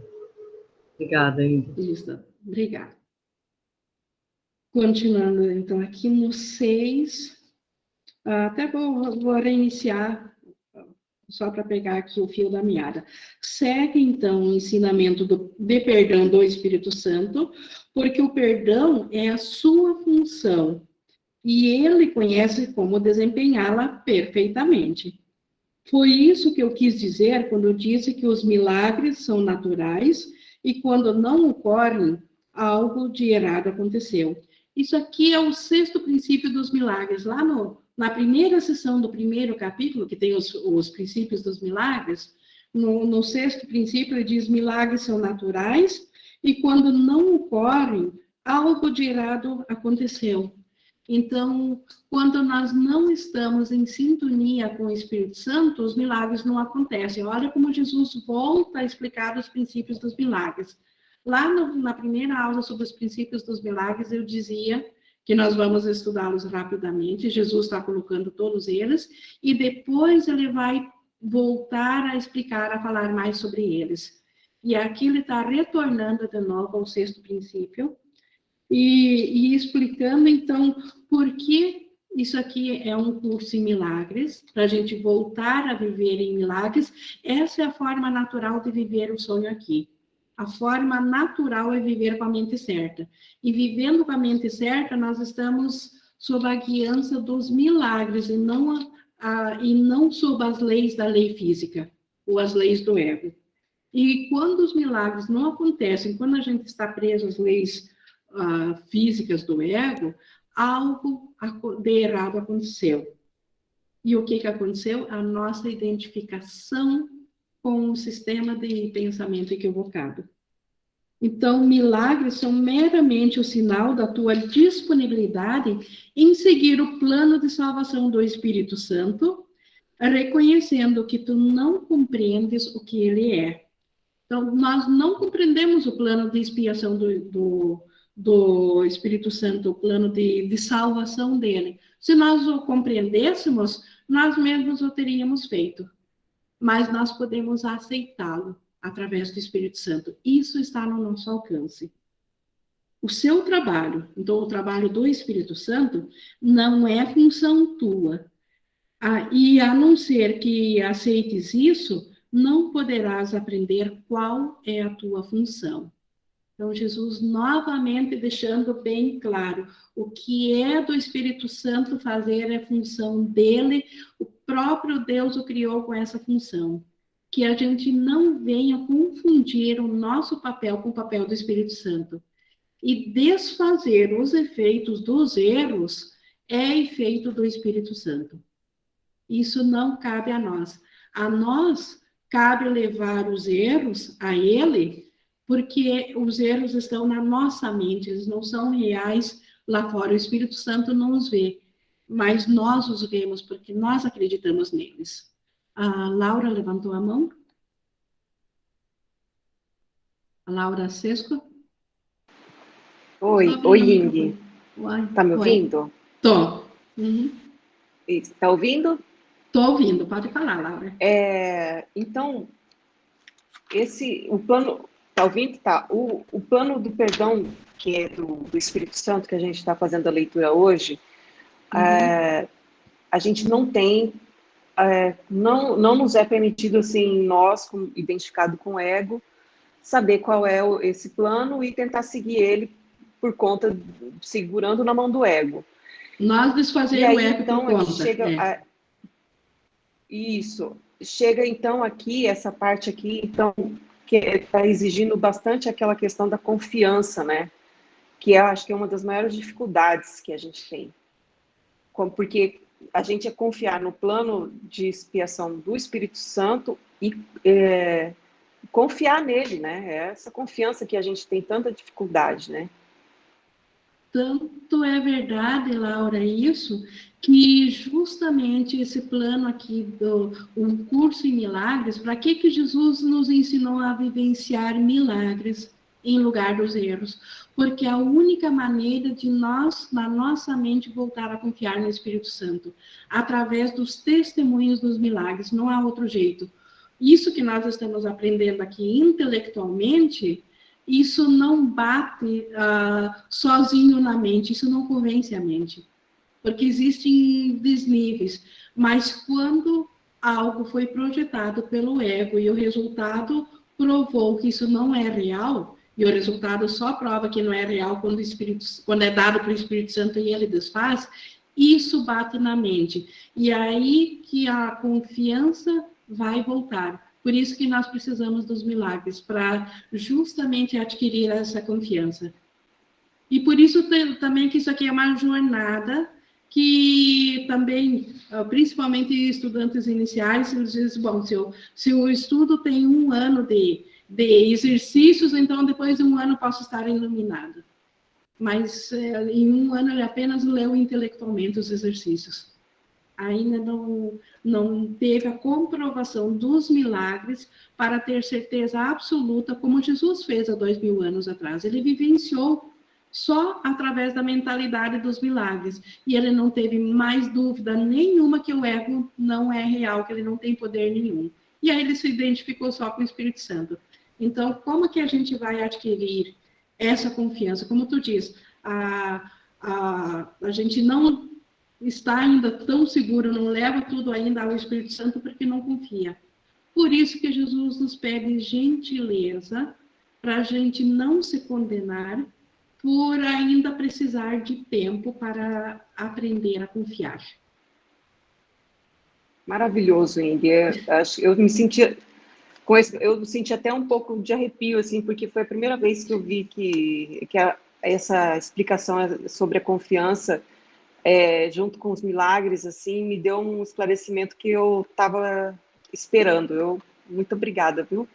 Obrigada, Ingrid. Isso, obrigada. Continuando, então, aqui no 6, até vou reiniciar, só para pegar aqui o fio da meada. Segue, então, o ensinamento de perdão do Espírito Santo, porque o perdão é a sua função, e ele conhece como desempenhá-la perfeitamente. Foi isso que eu quis dizer quando eu disse que os milagres são naturais, e quando não ocorrem, algo de errado aconteceu. Isso aqui é o 6º princípio dos milagres. Lá na primeira sessão do primeiro capítulo, que tem os princípios dos milagres, no 6º princípio ele diz: milagres são naturais, e quando não ocorrem, algo de errado aconteceu. Então, quando nós não estamos em sintonia com o Espírito Santo, os milagres não acontecem. Olha como Jesus volta a explicar os princípios dos milagres. Lá na primeira aula sobre os princípios dos milagres, eu dizia que nós vamos estudá-los rapidamente. Jesus está colocando todos eles, e depois ele vai voltar a explicar, a falar mais sobre eles. E aqui ele está retornando de novo ao 6º princípio, e explicando, então, por que isso aqui é um curso em milagres, para a gente voltar a viver em milagres. Essa é a forma natural de viver o sonho aqui. A forma natural é viver com a mente certa. E vivendo com a mente certa, nós estamos sob a guiança dos milagres, e não sob as leis da lei física, ou as leis do ego. E quando os milagres não acontecem, quando a gente está preso às leis físicas do ego, algo de errado aconteceu. E o que aconteceu? A nossa identificação com o sistema de pensamento equivocado. Então, milagres são meramente o sinal da tua disponibilidade em seguir o plano de salvação do Espírito Santo, reconhecendo que tu não compreendes o que ele é. Então, nós não compreendemos o plano de expiação do Espírito Santo, o plano de salvação dele. Se nós o compreendêssemos, nós mesmos o teríamos feito. Mas nós podemos aceitá-lo através do Espírito Santo. Isso está no nosso alcance. O seu trabalho, então o trabalho do Espírito Santo, não é função tua. E a não ser que aceites isso, não poderás aprender qual é a tua função. Então, Jesus novamente deixando bem claro, o que é do Espírito Santo fazer é função dele, o próprio Deus o criou com essa função. Que a gente não venha confundir o nosso papel com o papel do Espírito Santo. E desfazer os efeitos dos erros é efeito do Espírito Santo. Isso não cabe a nós. A nós cabe levar os erros a ele, porque os erros estão na nossa mente, eles não são reais lá fora. O Espírito Santo não os vê, mas nós os vemos porque nós acreditamos neles. A Laura levantou a mão. A Laura Sesco. Oi, Ingrid. Tá me ouvindo? Tô. Uhum. Tá ouvindo? Tô ouvindo, pode falar, Laura. Então, o plano, tá ouvindo? Tá. O plano do perdão, que é do Espírito Santo, que a gente está fazendo a leitura hoje, a gente não tem, não nos é permitido, assim, nós, identificado com o ego, saber qual é esse plano e tentar seguir ele por conta, segurando na mão do ego. Nós desfazer o ego então, por conta. Chega isso. Chega, então, aqui, essa parte aqui, então, que está exigindo bastante aquela questão da confiança, né? Que eu acho que é uma das maiores dificuldades que a gente tem. Porque a gente é confiar no plano de expiação do Espírito Santo e confiar nele, né? É essa confiança que a gente tem tanta dificuldade, né? Tanto é verdade, Laura, isso, que justamente esse plano aqui do um curso em milagres, para que Jesus nos ensinou a vivenciar milagres em lugar dos erros? Porque a única maneira de nós, na nossa mente, voltar a confiar no Espírito Santo, através dos testemunhos dos milagres, não há outro jeito. Isso que nós estamos aprendendo aqui intelectualmente, isso não bate sozinho na mente, isso não convence a mente, porque existem desníveis, mas quando algo foi projetado pelo ego e o resultado provou que isso não é real, e o resultado só prova que não é real quando é dado para o Espírito Santo e ele desfaz, isso bate na mente, e aí que a confiança vai voltar. Por isso que nós precisamos dos milagres, para justamente adquirir essa confiança. E por isso também que isso aqui é uma jornada que também, principalmente estudantes iniciais, eles dizem, bom, se o estudo tem 1 ano de exercícios, então depois de 1 ano posso estar iluminado. Mas em 1 ano ele apenas leu intelectualmente os exercícios. Ainda não teve a comprovação dos milagres para ter certeza absoluta, como Jesus fez há 2000 anos atrás. Ele vivenciou só através da mentalidade dos milagres, e ele não teve mais dúvida nenhuma que o ego não é real, que ele não tem poder nenhum. E aí ele se identificou só com o Espírito Santo. Então, como que a gente vai adquirir essa confiança? Como tu diz, a gente não está ainda tão seguro, não leva tudo ainda ao Espírito Santo porque não confia. Por isso que Jesus nos pede gentileza, para a gente não se condenar por ainda precisar de tempo para aprender a confiar. Maravilhoso, Indy. Eu me senti até um pouco de arrepio, assim, porque foi a primeira vez que eu vi que essa explicação sobre a confiança, junto com os milagres, assim, me deu um esclarecimento que eu estava esperando. Muito obrigada, viu?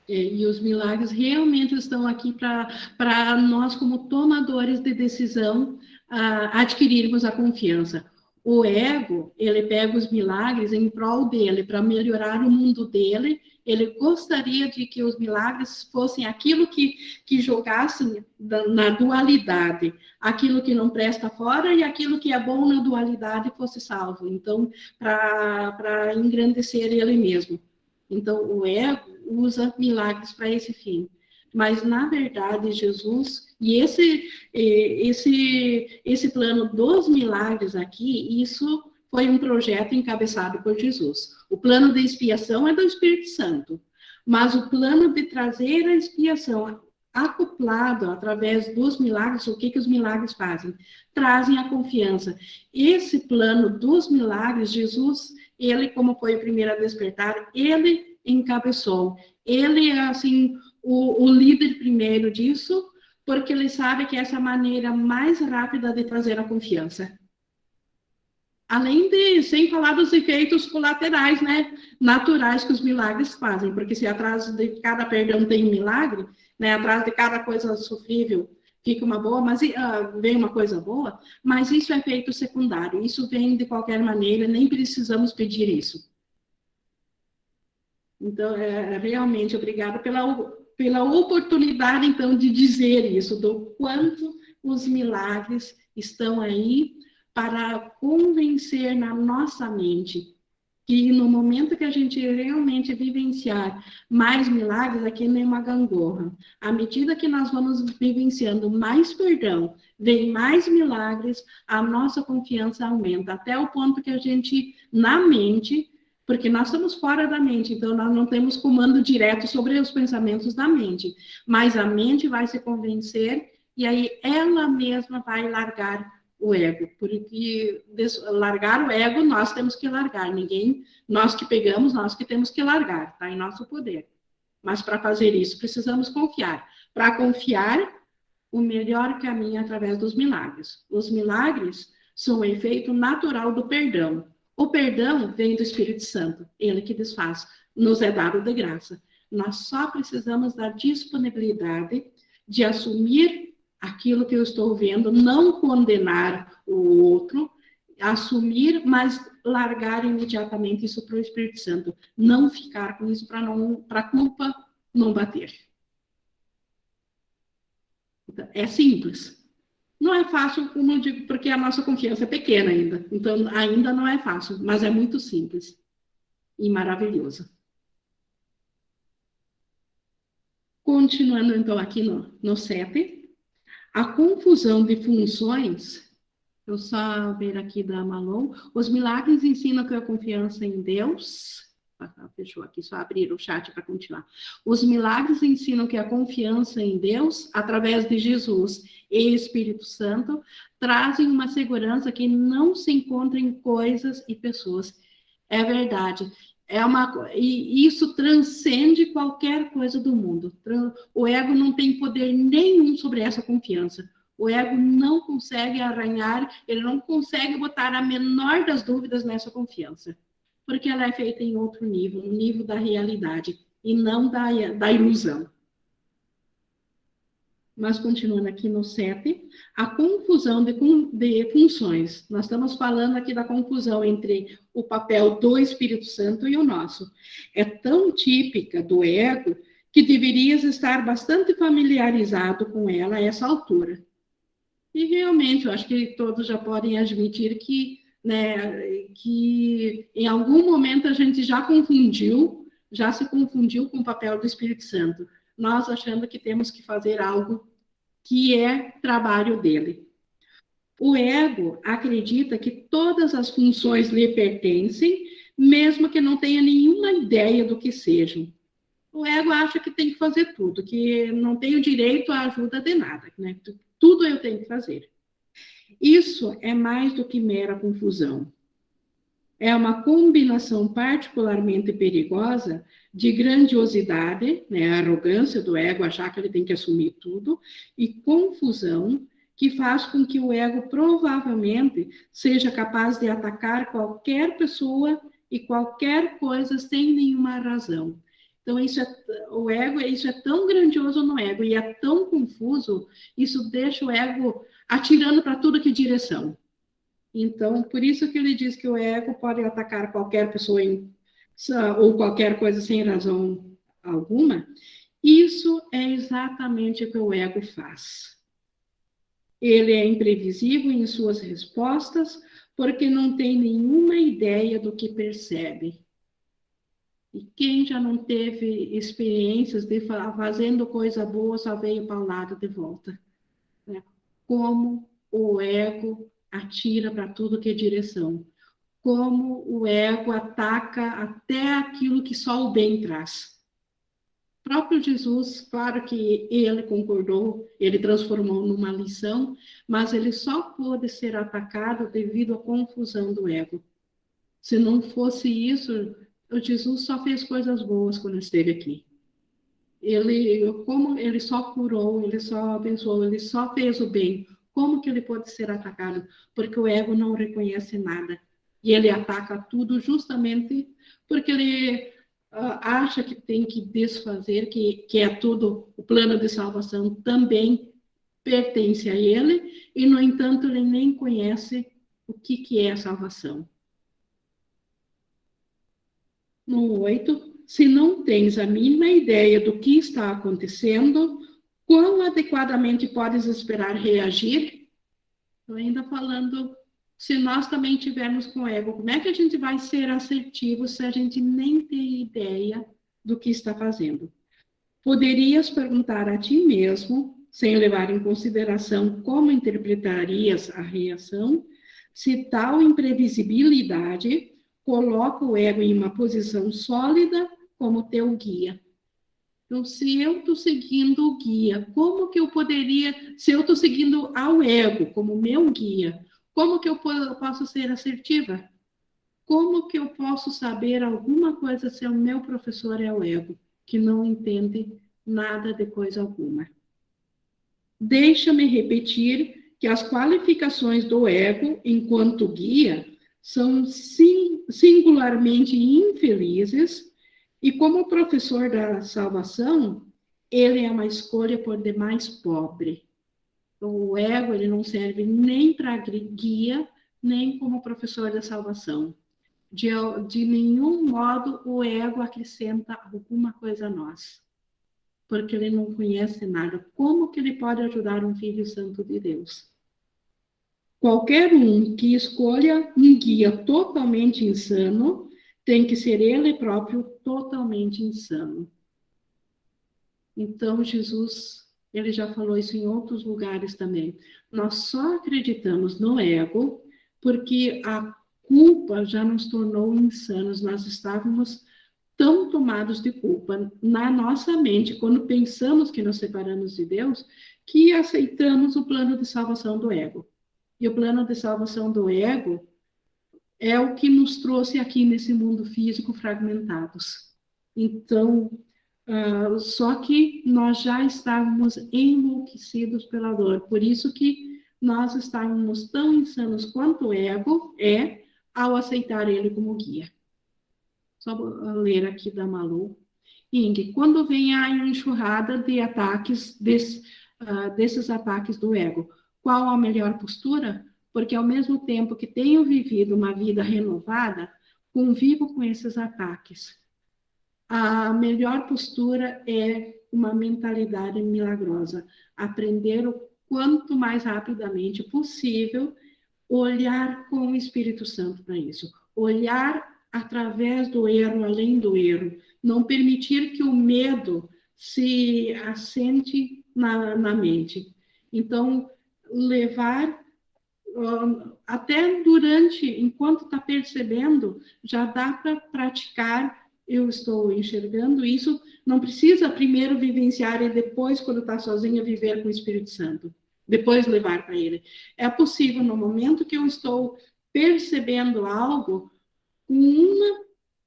E os milagres realmente estão aqui para nós, como tomadores de decisão, adquirirmos a confiança. O ego, ele pega os milagres em prol dele, para melhorar o mundo dele. Ele gostaria de que os milagres fossem aquilo que jogassem na dualidade, aquilo que não presta fora e aquilo que é bom na dualidade fosse salvo. Então, para engrandecer ele mesmo. Então, o ego usa milagres para esse fim. Mas, na verdade, Jesus, e esse plano dos milagres aqui, isso foi um projeto encabeçado por Jesus. O plano de expiação é do Espírito Santo, mas o plano de trazer a expiação acoplado através dos milagres, o que os milagres fazem? Trazem a confiança. Esse plano dos milagres, Jesus, ele, como foi o primeiro a despertar, ele encabeçou. Ele é, assim, o líder primeiro disso, porque ele sabe que essa é a maneira mais rápida de trazer a confiança. Além de, sem falar dos efeitos colaterais, né, naturais que os milagres fazem, porque se atrás de cada perdão tem um milagre, né, atrás de cada coisa sofrível fica uma boa, mas vem uma coisa boa, mas isso é efeito secundário, isso vem de qualquer maneira, nem precisamos pedir isso. Então, realmente, obrigada pela oportunidade, então, de dizer isso, do quanto os milagres estão aí para convencer na nossa mente que no momento que a gente realmente vivenciar mais milagres, aqui nem uma gangorra. À medida que nós vamos vivenciando mais perdão, vem mais milagres, a nossa confiança aumenta, até o ponto que a gente, na mente, porque nós estamos fora da mente, então nós não temos comando direto sobre os pensamentos da mente, mas a mente vai se convencer e aí ela mesma vai largar o ego, porque largar o ego nós temos que largar, nós que pegamos, nós que temos que largar, está em nosso poder. Mas para fazer isso precisamos confiar. Para confiar, o melhor caminho é através dos milagres. Os milagres são o efeito natural do perdão. O perdão vem do Espírito Santo, ele que desfaz, nos é dado de graça. Nós só precisamos da disponibilidade de assumir aquilo que eu estou vendo, não condenar o outro, assumir, mas largar imediatamente isso para o Espírito Santo. Não ficar com isso para a culpa não bater. É simples. Não é fácil, como eu digo, porque a nossa confiança é pequena ainda. Então, ainda não é fácil, mas é muito simples e maravilhoso. Continuando, então, aqui no 7, a confusão de funções, eu só ver aqui da Malon, os milagres ensinam que a confiança em Deus, fechou aqui, só abrir o chat para continuar. Os milagres ensinam que a confiança em Deus, através de Jesus e Espírito Santo, trazem uma segurança que não se encontra em coisas e pessoas. É verdade. E isso transcende qualquer coisa do mundo. O ego não tem poder nenhum sobre essa confiança. O ego não consegue arranhar, ele não consegue botar a menor das dúvidas nessa confiança. Porque ela é feita em outro nível, no nível da realidade, e não da ilusão. Mas continuando aqui no 7, a confusão de funções. Nós estamos falando aqui da confusão entre o papel do Espírito Santo e o nosso. É tão típica do ego que deverias estar bastante familiarizado com ela a essa altura. E realmente, eu acho que todos já podem admitir que, né, que em algum momento a gente já se confundiu com o papel do Espírito Santo. Nós achando que temos que fazer algo que é trabalho dele. O ego acredita que todas as funções lhe pertencem, mesmo que não tenha nenhuma ideia do que sejam. O ego acha que tem que fazer tudo, que não tem o direito à ajuda de nada, né? Tudo eu tenho que fazer. Isso é mais do que mera confusão. É uma combinação particularmente perigosa de grandiosidade, né, a arrogância do ego, achar que ele tem que assumir tudo, e confusão, que faz com que o ego provavelmente seja capaz de atacar qualquer pessoa e qualquer coisa sem nenhuma razão. Então, isso é tão grandioso no ego e é tão confuso, isso deixa o ego atirando para tudo que direção. Então, por isso que ele diz que o ego pode atacar qualquer pessoa ou qualquer coisa sem razão alguma. Isso é exatamente o que o ego faz. Ele é imprevisível em suas respostas, porque não tem nenhuma ideia do que percebe. E quem já não teve experiências de fazendo coisa boa só veio para o lado de volta, né? Como o ego atira para tudo que é direção. Como o ego ataca até aquilo que só o bem traz. O próprio Jesus, claro que ele concordou, ele transformou numa lição, mas ele só pôde ser atacado devido à confusão do ego. Se não fosse isso, o Jesus só fez coisas boas quando esteve aqui. Como ele só curou, ele só abençoou, ele só fez o bem. Como que ele pode ser atacado? Porque o ego não reconhece nada. E ele ataca tudo justamente porque ele acha que tem que desfazer, que é tudo, o plano de salvação também pertence a ele, e, no entanto, ele nem conhece o que é a salvação. No 8, se não tens a mínima ideia do que está acontecendo, quão adequadamente podes esperar reagir? Estou ainda falando, se nós também tivermos com o ego, como é que a gente vai ser assertivo se a gente nem tem ideia do que está fazendo? Poderias perguntar a ti mesmo, sem levar em consideração como interpretarias a reação, se tal imprevisibilidade coloca o ego em uma posição sólida como teu guia. Então, se eu estou seguindo o guia, como que eu poderia, se eu estou seguindo ao ego como meu guia, como que eu posso ser assertiva? Como que eu posso saber alguma coisa se o meu professor é o ego, que não entende nada de coisa alguma? Deixa-me repetir que as qualificações do ego enquanto guia são singularmente infelizes E como professor da salvação, ele é uma escolha por demais pobre. O ego, ele não serve nem para guia, nem como professor da salvação. De nenhum modo o ego acrescenta alguma coisa a nós, porque ele não conhece nada. Como que ele pode ajudar um filho santo de Deus? Qualquer um que escolha um guia totalmente insano, tem que ser ele próprio totalmente insano. Então, Jesus, ele já falou isso em outros lugares também. Nós só acreditamos no ego porque a culpa já nos tornou insanos. Nós estávamos tão tomados de culpa na nossa mente, quando pensamos que nos separamos de Deus, que aceitamos o plano de salvação do ego. E o plano de salvação do ego é o que nos trouxe aqui nesse mundo físico fragmentados. Então, só que nós já estávamos enlouquecidos pela dor. Por isso que nós estávamos tão insanos quanto o ego é ao aceitar ele como guia. Só vou ler aqui da Malu. Ing, quando vem a enxurrada de ataques, desses ataques do ego, qual a melhor postura? Porque ao mesmo tempo que tenho vivido uma vida renovada, convivo com esses ataques. A melhor postura é uma mentalidade milagrosa. Aprender o quanto mais rapidamente possível, olhar com o Espírito Santo para isso. Olhar através do erro, além do erro. Não permitir que o medo se assente na mente. Então, levar, até durante, enquanto está percebendo, já dá para praticar. Eu estou enxergando isso, não precisa primeiro vivenciar e depois, quando está sozinha, viver com o Espírito Santo. Depois levar para ele. É possível, no momento que eu estou percebendo algo, com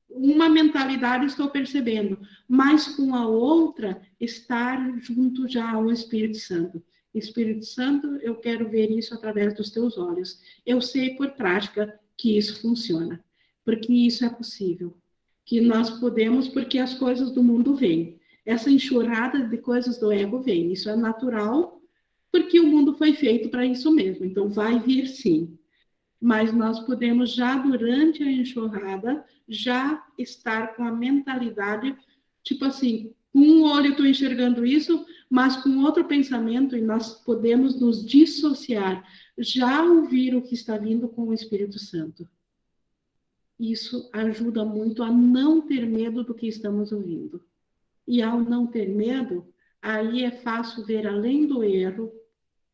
uma mentalidade estou percebendo, mas com a outra, estar junto já ao Espírito Santo. Espírito Santo, eu quero ver isso através dos teus olhos. Eu sei por prática que isso funciona, porque isso é possível. Que nós podemos, porque as coisas do mundo vêm. Essa enxurrada de coisas do ego vem. Isso é natural, porque o mundo foi feito para isso mesmo. Então, vai vir sim. Mas nós podemos, já durante a enxurrada, já estar com a mentalidade, tipo assim, com um olho eu estou enxergando isso, mas com outro pensamento, e nós podemos nos dissociar, já ouvir o que está vindo com o Espírito Santo. Isso ajuda muito a não ter medo do que estamos ouvindo. E ao não ter medo, aí é fácil ver além do erro,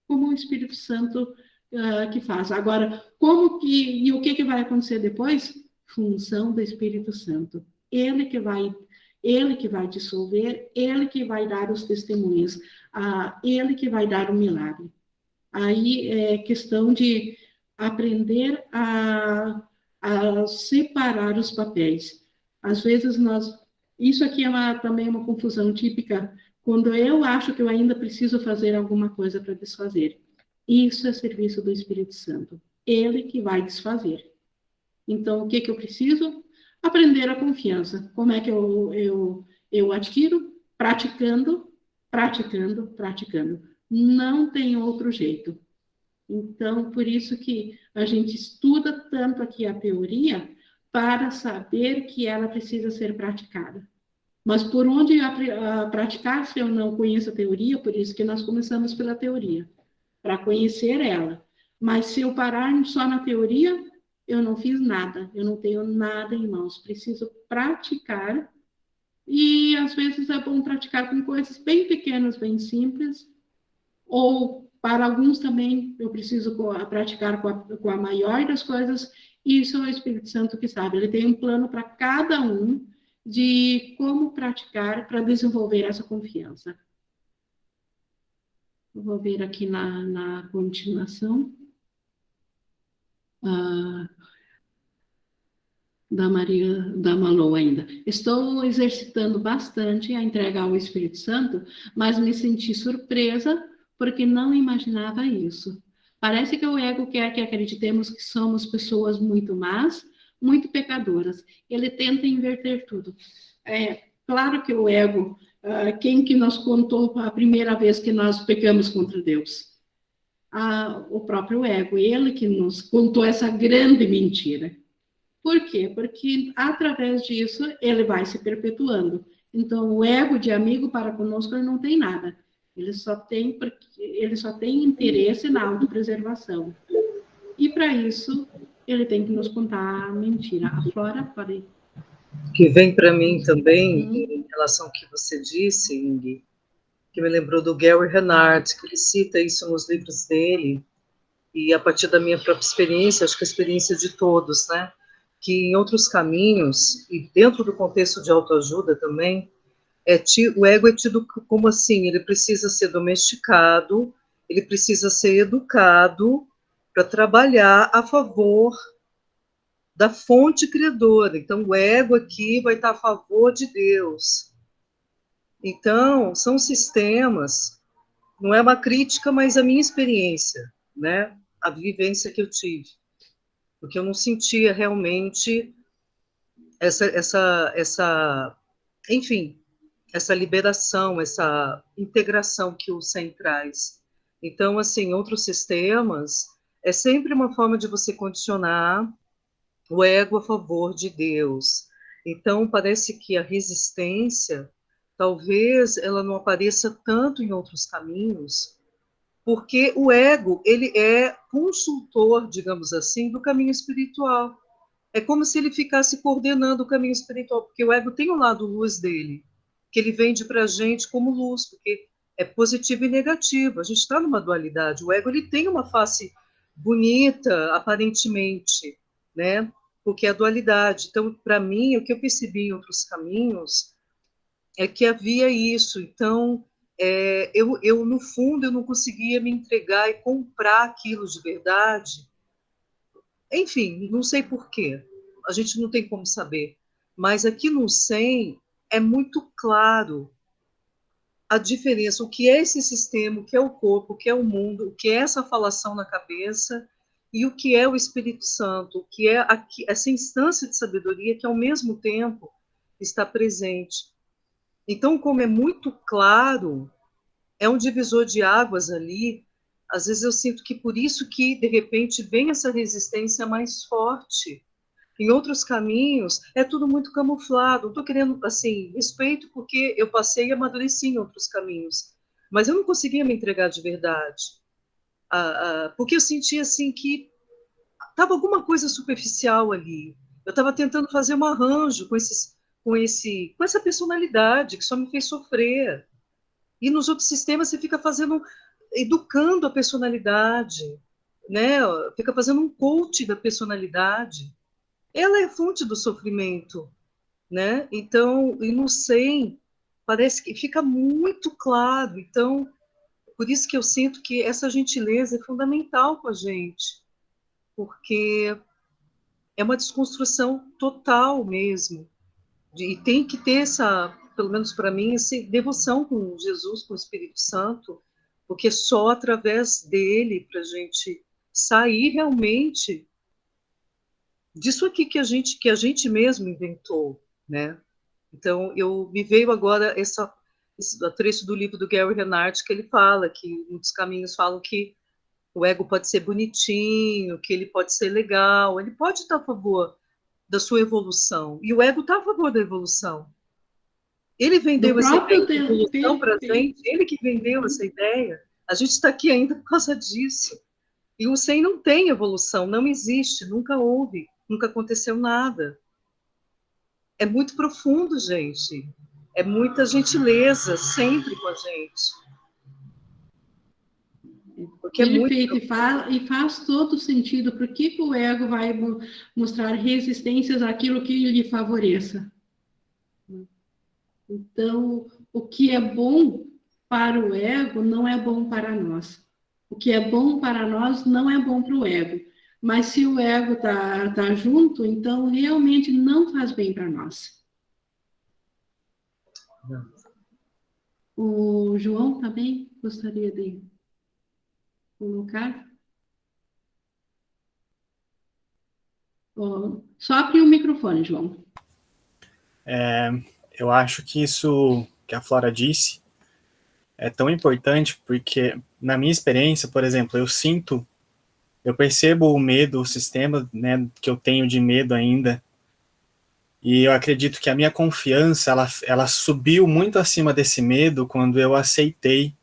como o Espírito Santo que faz. Agora, como que, e o que vai acontecer depois? Função do Espírito Santo. Ele que vai dissolver, ele que vai dar os testemunhos, ele que vai dar o milagre. Aí é questão de aprender a separar os papéis. Às vezes isso aqui é também uma confusão típica, quando eu acho que eu ainda preciso fazer alguma coisa para desfazer. Isso é serviço do Espírito Santo. Ele que vai desfazer. Então, o que eu preciso? Aprender a confiança. Como é que eu adquiro? Praticando. Não tem outro jeito. Então, por isso que a gente estuda tanto aqui a teoria, para saber que ela precisa ser praticada. Mas por onde praticar se eu não conheço a teoria? Por isso que nós começamos pela teoria, para conhecer ela. Mas se eu parar só na teoria, eu não fiz nada, eu não tenho nada em mãos. Preciso praticar, e às vezes é bom praticar com coisas bem pequenas, bem simples, ou para alguns também eu preciso praticar com a maior das coisas, e isso é o Espírito Santo que sabe. Ele tem um plano para cada um de como praticar para desenvolver essa confiança. Eu vou ver aqui na continuação. Da Malu ainda. Estou exercitando bastante a entrega ao Espírito Santo, mas me senti surpresa porque não imaginava isso. Parece que o ego quer que acreditemos que somos pessoas muito más, muito pecadoras. Ele tenta inverter tudo. Claro que o ego, quem que nos contou a primeira vez que nós pecamos contra Deus? O próprio ego, ele que nos contou essa grande mentira. Por quê? Porque através disso ele vai se perpetuando. Então, o ego de amigo para conosco ele não tem nada. Ele só tem interesse na autopreservação. E para isso, ele tem que nos contar a mentira. A Flora, pode. Que vem para mim também, em relação ao que você disse, Ingrid, que me lembrou do Gary Renard, que ele cita isso nos livros dele, e a partir da minha própria experiência, acho que a experiência de todos, né? Que em outros caminhos, e dentro do contexto de autoajuda também, o ego é tido como assim, ele precisa ser domesticado, ele precisa ser educado para trabalhar a favor da fonte criadora. Então, o ego aqui vai estar a favor de Deus. Então, são sistemas, não é uma crítica, mas a minha experiência, né? A vivência que eu tive. Porque eu não sentia realmente enfim, essa liberação, essa integração que o SEM traz. Então, assim, outros sistemas, é sempre uma forma de você condicionar o ego a favor de Deus. Então, parece que a resistência, talvez ela não apareça tanto em outros caminhos, porque o ego, ele é consultor, digamos assim, do caminho espiritual. É como se ele ficasse coordenando o caminho espiritual, porque o ego tem um lado luz dele, que ele vende para a gente como luz, porque é positivo e negativo. A gente está numa dualidade. O ego ele tem uma face bonita, aparentemente, né? Porque é a dualidade. Então, para mim, o que eu percebi em outros caminhos é que havia isso. Então, eu, no fundo, eu não conseguia me entregar e comprar aquilo de verdade. Enfim, não sei por quê. A gente não tem como saber. Mas aqui no SEM é muito claro a diferença, o que é esse sistema, o que é o corpo, o que é o mundo, o que é essa falação na cabeça e o que é o Espírito Santo, o que é essa instância de sabedoria que, ao mesmo tempo, está presente. Então, como é muito claro, é um divisor de águas ali. Às vezes eu sinto que por isso que, de repente, vem essa resistência mais forte. Em outros caminhos, é tudo muito camuflado. Estou querendo, assim, respeito porque eu passei e amadureci em outros caminhos. Mas eu não conseguia me entregar de verdade. Porque eu sentia, assim, que estava alguma coisa superficial ali. Eu estava tentando fazer um arranjo com essa personalidade que só me fez sofrer. E nos outros sistemas você fica educando a personalidade, né? Fica fazendo um coach da personalidade. Ela é fonte do sofrimento, né? Então, e no SEM, parece que fica muito claro. Então, por isso que eu sinto que essa gentileza é fundamental com a gente, porque é uma desconstrução total mesmo. E tem que ter pelo menos para mim, essa devoção com Jesus, com o Espírito Santo, porque só através dele para a gente sair realmente disso aqui que a gente mesmo inventou, né? Então, me veio agora esse trecho do livro do Gary Renard, que ele fala que muitos caminhos falam que o ego pode ser bonitinho, que ele pode ser legal, ele pode estar a favor da sua evolução, e o ego está a favor da evolução. Ele vendeu essa ideia de evolução para a gente, ele que vendeu essa ideia, a gente está aqui ainda por causa disso. E o SEM não tem evolução, não existe, nunca houve, nunca aconteceu nada. É muito profundo, gente. É muita gentileza sempre com a gente. Porque Perfeito, e faz todo sentido. Por que o ego vai mostrar resistências àquilo que lhe favoreça? Então, o que é bom para o ego não é bom para nós. O que é bom para nós não é bom para o ego. Mas se o ego tá junto, então realmente não faz bem para nós. O João também gostaria de colocar? Só abrir o microfone, João. eu acho que isso que a Flora disse é tão importante, porque na minha experiência, por exemplo, eu percebo o medo, o sistema, né, que eu tenho de medo ainda, e eu acredito que a minha confiança, ela subiu muito acima desse medo quando eu aceitei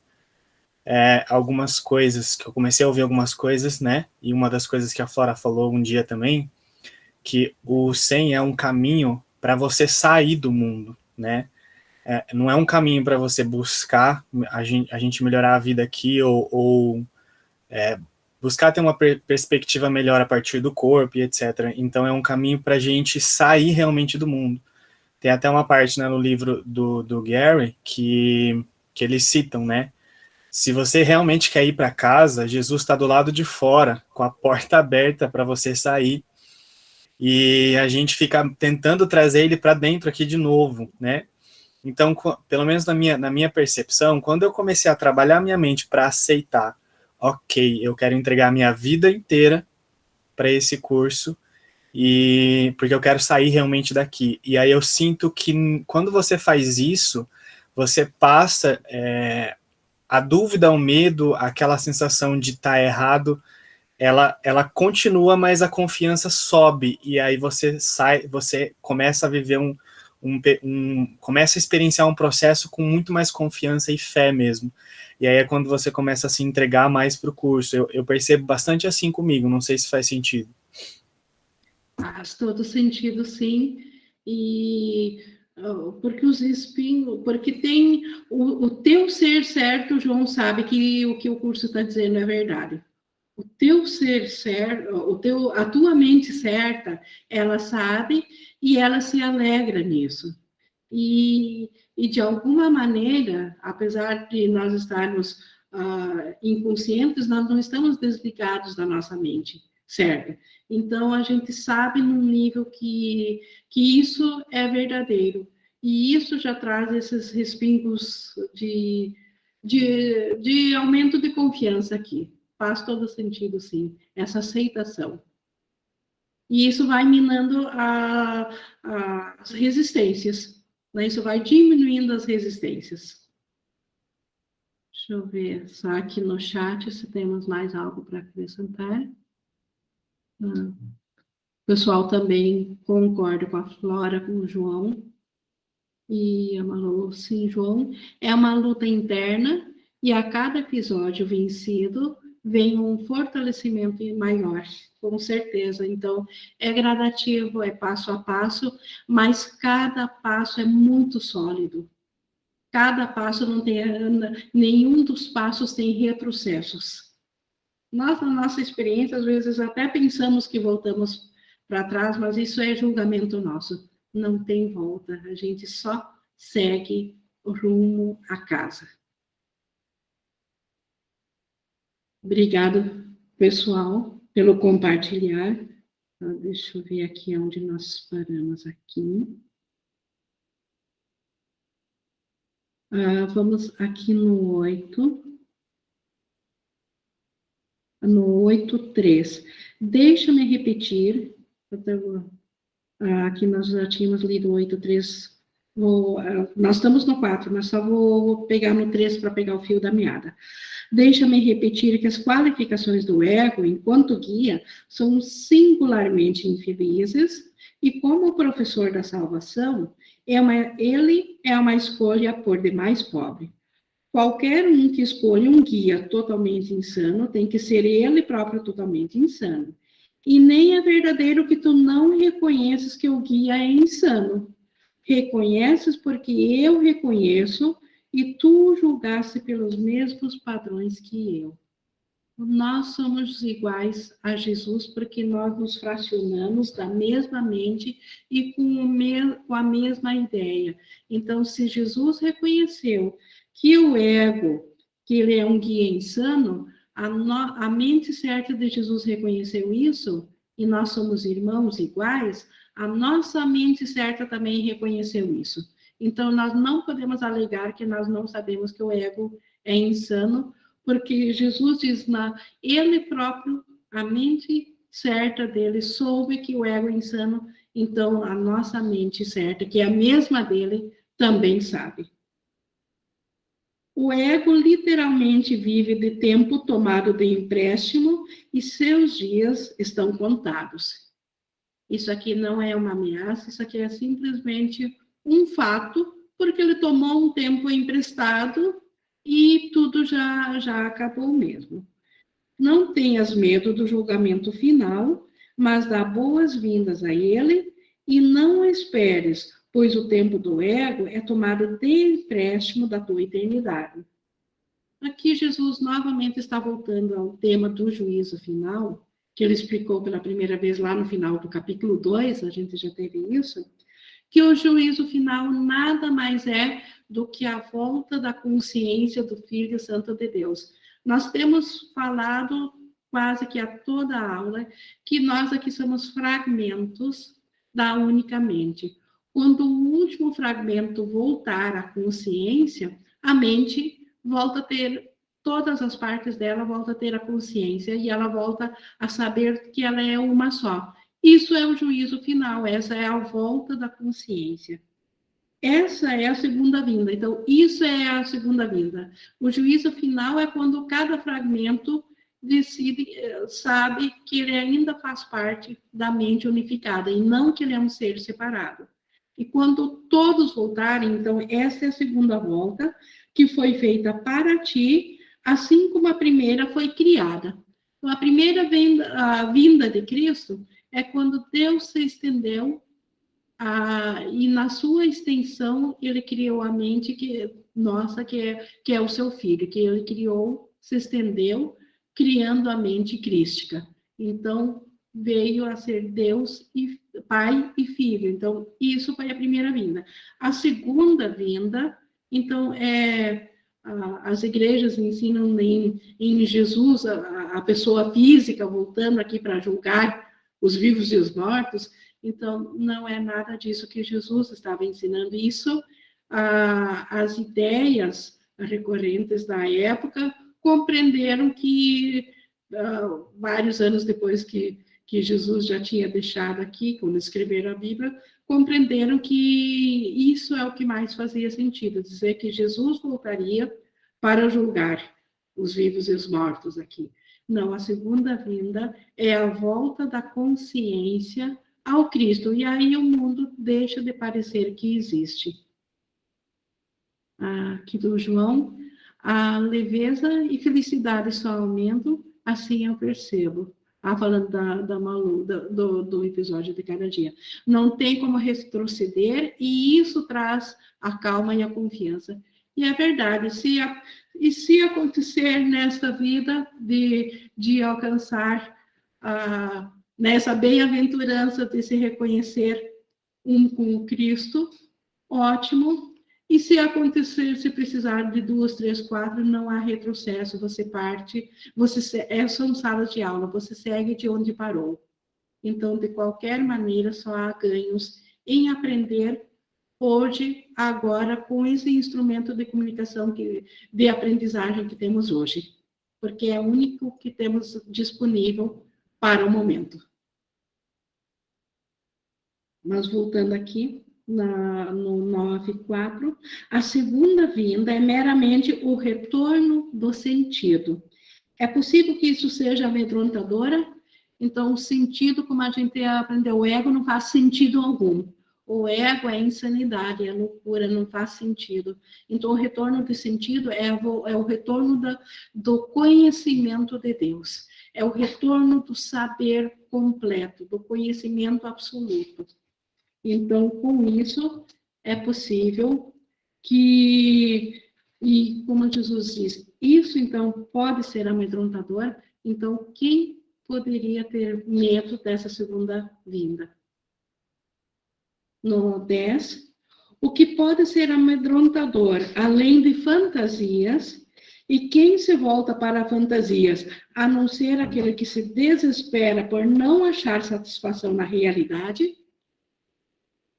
algumas coisas, que eu comecei a ouvir algumas coisas, né, e uma das coisas que a Flora falou um dia também, que o 100 é um caminho para você sair do mundo, né, não é um caminho para você buscar a gente melhorar a vida aqui, ou buscar ter uma perspectiva melhor a partir do corpo e etc. Então é um caminho para a gente sair realmente do mundo. Tem até uma parte, né, no livro do Gary que eles citam, né? Se você realmente quer ir para casa, Jesus está do lado de fora, com a porta aberta para você sair. E a gente fica tentando trazer ele para dentro aqui de novo, né? Então, pelo menos na minha percepção, quando eu comecei a trabalhar minha mente para aceitar, ok, eu quero entregar a minha vida inteira para esse curso, e porque eu quero sair realmente daqui. E aí eu sinto que quando você faz isso, você passa a dúvida, o medo, aquela sensação de estar errado, ela continua, mas a confiança sobe, e aí você começa a viver começa a experienciar um processo com muito mais confiança e fé mesmo. E aí é quando você começa a se entregar mais para o curso. Eu percebo bastante assim comigo, não sei se faz sentido. Faz todo sentido, sim. E porque os espinhos, porque tem o teu ser certo, João sabe que o que o curso está dizendo é verdade. O teu ser certo, a tua mente certa, ela sabe e ela se alegra nisso. E de alguma maneira, apesar de nós estarmos inconscientes, nós não estamos desligados da nossa mente, certo? Então, a gente sabe num nível que isso é verdadeiro. E isso já traz esses respingos de aumento de confiança aqui. Faz todo sentido, sim, essa aceitação. E isso vai minando as resistências, né? Isso vai diminuindo as resistências. Deixa eu ver só aqui no chat se temos mais algo para acrescentar. O pessoal também concorda com a Flora, com o João. E a Malu, sim, João. É uma luta interna e a cada episódio vencido vem um fortalecimento maior, com certeza. Então, é gradativo, é passo a passo, mas cada passo é muito sólido. Cada passo não tem, nenhum dos passos tem retrocessos. Nós, na nossa experiência, às vezes até pensamos que voltamos para trás, mas isso é julgamento nosso. Não tem volta, a gente só segue o rumo à casa. Obrigado, pessoal, pelo compartilhar. Deixa eu ver aqui onde nós paramos aqui. Vamos aqui no 8. No 8.3. Deixa-me repetir. Aqui nós já tínhamos lido o 8.3. Nós estamos no 4, mas só vou pegar no 3 para pegar o fio da meada. Deixa-me repetir que as qualificações do ego, enquanto guia, são singularmente infelizes, e como professor da salvação, ele é uma escolha por demais pobre. Qualquer um que escolha um guia totalmente insano tem que ser ele próprio totalmente insano. E nem é verdadeiro que tu não reconheces que o guia é insano. Reconheces porque eu reconheço e tu julgaste pelos mesmos padrões que eu. Nós somos iguais a Jesus porque nós nos fracionamos da mesma mente e com a mesma ideia. Então, se Jesus reconheceu que o ego, que ele é um guia insano, a mente certa de Jesus reconheceu isso, e nós somos irmãos iguais, a nossa mente certa também reconheceu isso. Então, nós não podemos alegar que nós não sabemos que o ego é insano, porque Jesus diz, ele próprio, a mente certa dele, soube que o ego é insano, então a nossa mente certa, que é a mesma dele, também sabe. O ego literalmente vive de tempo tomado de empréstimo e seus dias estão contados. Isso aqui não é uma ameaça, isso aqui é simplesmente um fato, porque ele tomou um tempo emprestado e tudo já acabou mesmo. Não tenhas medo do julgamento final, mas dá boas-vindas a ele e não esperes, pois o tempo do ego é tomado de empréstimo da tua eternidade. Aqui Jesus novamente está voltando ao tema do juízo final, que ele explicou pela primeira vez lá no final do capítulo 2, a gente já teve isso, que o juízo final nada mais é do que a volta da consciência do Filho Santo de Deus. Nós temos falado quase que a toda a aula que nós aqui somos fragmentos da única mente. Quando o último fragmento voltar à consciência, a mente volta a ter, todas as partes dela volta a ter a consciência e ela volta a saber que ela é uma só. Isso é o juízo final, essa é a volta da consciência. Essa é a segunda vinda. Então, isso é a segunda vinda. O juízo final é quando cada fragmento decide, sabe que ele ainda faz parte da mente unificada e não que ele é um ser separado. E quando todos voltarem, então, essa é a segunda volta, que foi feita para ti, assim como a primeira foi criada. Então, a primeira vinda de Cristo é quando Deus se estendeu e na sua extensão ele criou a mente nossa, que é o seu filho, que ele criou, se estendeu, criando a mente crística. Então, veio a ser Deus, e Pai e Filho. Então, isso foi a primeira vinda. A segunda vinda, então, as igrejas ensinam em Jesus, a pessoa física voltando aqui para julgar os vivos e os mortos. Então, não é nada disso que Jesus estava ensinando. Isso, as ideias recorrentes da época compreenderam que, vários anos depois que Jesus já tinha deixado aqui, quando escreveram a Bíblia, compreenderam que isso é o que mais fazia sentido, dizer que Jesus voltaria para julgar os vivos e os mortos aqui. Não, a segunda vinda é a volta da consciência ao Cristo, e aí o mundo deixa de parecer que existe. Aqui do João, a leveza e felicidade só aumentam, assim eu percebo. Falando da Malu, do episódio de cada dia. Não tem como retroceder, e isso traz a calma e a confiança. E é verdade, se acontecer nesta vida de alcançar nessa bem-aventurança de se reconhecer um com o Cristo, ótimo. E se acontecer, se precisar de 2, 3, 4, não há retrocesso, você parte, são salas de aula, você segue de onde parou. Então, de qualquer maneira, só há ganhos em aprender hoje, agora, com esse instrumento de comunicação, de aprendizagem que temos hoje, porque é o único que temos disponível para o momento. Mas voltando aqui, no 9.4, a segunda vinda é meramente o retorno do sentido. É possível que isso seja amedrontadora? Então, o sentido, como a gente aprendeu, o ego não faz sentido algum. O ego é insanidade, é loucura, não faz sentido. Então, o retorno de sentido é o retorno do conhecimento de Deus. É o retorno do saber completo, do conhecimento absoluto. Então, com isso, é possível e como Jesus diz, isso, então, pode ser amedrontador. Então, quem poderia ter medo dessa segunda vinda? No 10, o que pode ser amedrontador, além de fantasias, e quem se volta para fantasias, a não ser aquele que se desespera por não achar satisfação na realidade?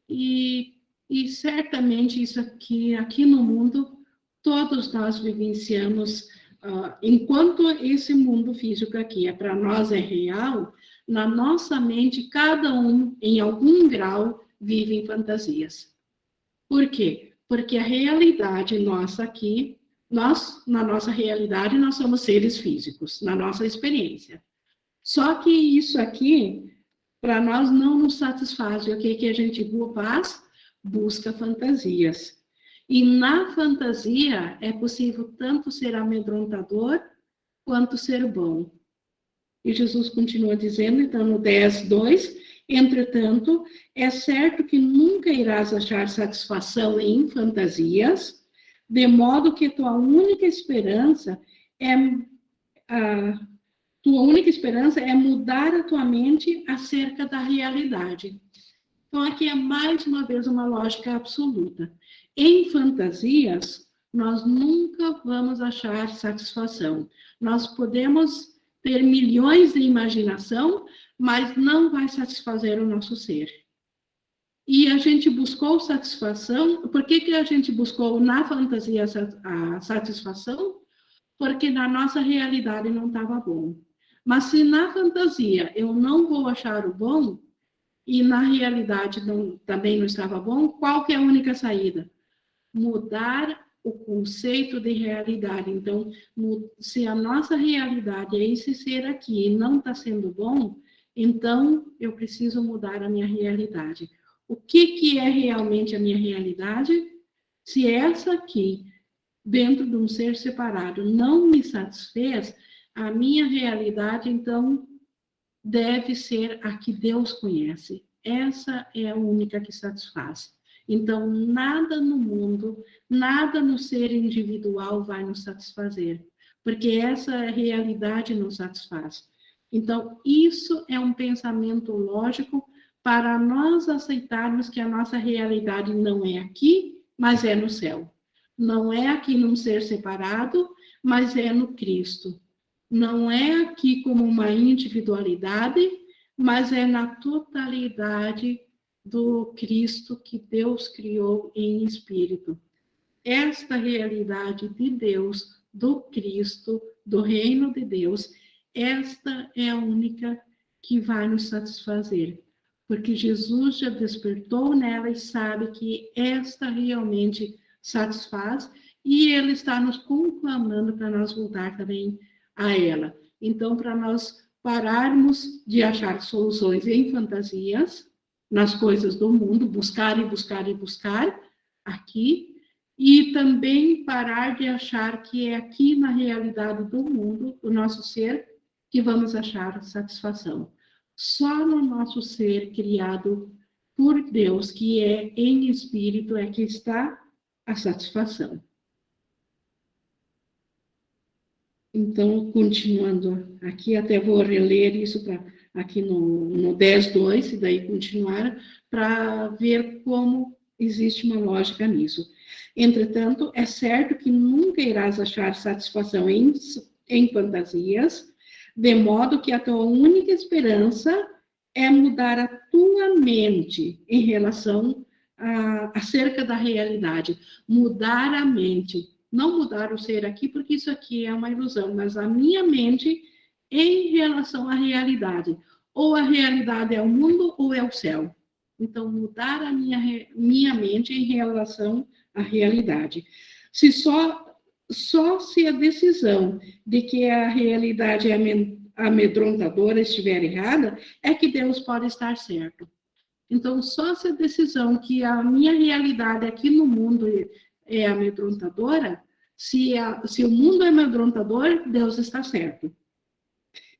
E certamente isso aqui no mundo, todos nós vivenciamos, enquanto esse mundo físico aqui para nós é real, na nossa mente, cada um, em algum grau, vive em fantasias. Por quê? porque a realidade nossa aqui, na nossa realidade, nós somos seres físicos, na nossa experiência. Só que isso aqui, para nós, não nos satisfaz. E o que a gente faz? Busca fantasias. E na fantasia é possível tanto ser amedrontador quanto ser bom. E Jesus continua dizendo, então, no 10:2, entretanto, é certo que nunca irás achar satisfação em fantasias, de modo que tua única esperança é mudar a tua mente acerca da realidade. Então, aqui é mais uma vez uma lógica absoluta. Em fantasias, nós nunca vamos achar satisfação. Nós podemos ter milhões de imaginação, mas não vai satisfazer o nosso ser. E a gente buscou satisfação. Por que a gente buscou na fantasia a satisfação? Porque na nossa realidade não estava bom. Mas se na fantasia eu não vou achar o bom, e na realidade também não estava bom, qual que é a única saída? Mudar o conceito de realidade. Então, se a nossa realidade é esse ser aqui e não está sendo bom, então eu preciso mudar a minha realidade. O que é realmente a minha realidade? Se essa aqui, dentro de um ser separado, não me satisfez, a minha realidade, então, deve ser a que Deus conhece. Essa é a única que satisfaz. Então, nada no mundo, nada no ser individual vai nos satisfazer, porque essa realidade nos satisfaz. Então, isso é um pensamento lógico para nós aceitarmos que a nossa realidade não é aqui, mas é no céu. Não é aqui num ser separado, mas é no Cristo. Não é aqui como uma individualidade, mas é na totalidade do Cristo que Deus criou em espírito. Esta realidade de Deus, do Cristo, do reino de Deus, esta é a única que vai nos satisfazer, porque Jesus já despertou nela e sabe que esta realmente satisfaz, e Ele está nos conclamando para nós voltar também a ela. Então, para nós pararmos de achar soluções em fantasias, nas coisas do mundo, buscar e buscar e buscar aqui, e também parar de achar que é aqui na realidade do mundo, do nosso ser, que vamos achar satisfação. Só no nosso ser criado por Deus, que é em espírito, é que está a satisfação. Então, continuando aqui, até vou reler isso aqui no 10:2, e daí continuar, para ver como existe uma lógica nisso. Entretanto, é certo que nunca irás achar satisfação em fantasias, de modo que a tua única esperança é mudar a tua mente em relação acerca da realidade. Mudar a mente. Não mudar o ser aqui, porque isso aqui é uma ilusão, mas a minha mente em relação à realidade. Ou a realidade é o mundo ou é o céu. Então, mudar a minha mente em relação à realidade. Se só se a decisão de que a realidade é amedrontadora estiver errada, é que Deus pode estar certo. Então, só se a decisão que a minha realidade aqui no mundo é amedrontadora, se o mundo é amedrontador, Deus está certo.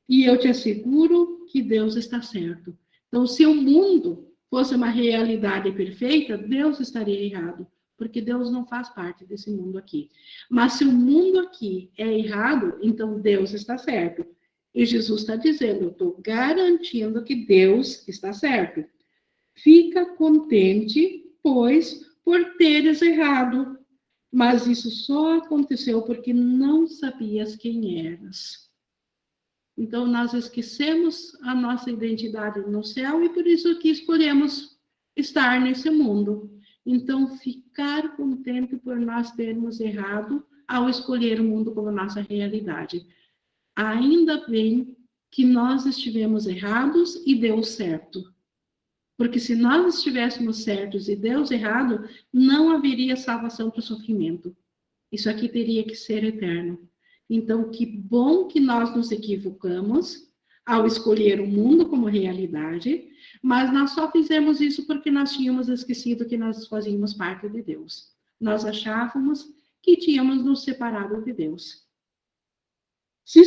E eu te asseguro que Deus está certo. Então, se o mundo fosse uma realidade perfeita, Deus estaria errado, porque Deus não faz parte desse mundo aqui. Mas se o mundo aqui é errado, então Deus está certo. E Jesus está dizendo, eu estou garantindo que Deus está certo. Fica contente, pois, por teres errado. Mas isso só aconteceu porque não sabias quem eras. Então, nós esquecemos a nossa identidade no céu e por isso que escolhemos estar nesse mundo. Então, ficar contente por nós termos errado ao escolher o mundo como nossa realidade. Ainda bem que nós estivemos errados e deu certo. Porque se nós estivéssemos certos e Deus errado, não haveria salvação para o sofrimento. Isso aqui teria que ser eterno. Então, que bom que nós nos equivocamos ao escolher o mundo como realidade, mas nós só fizemos isso porque nós tínhamos esquecido que nós fazíamos parte de Deus. Nós achávamos que tínhamos nos separado de Deus. Se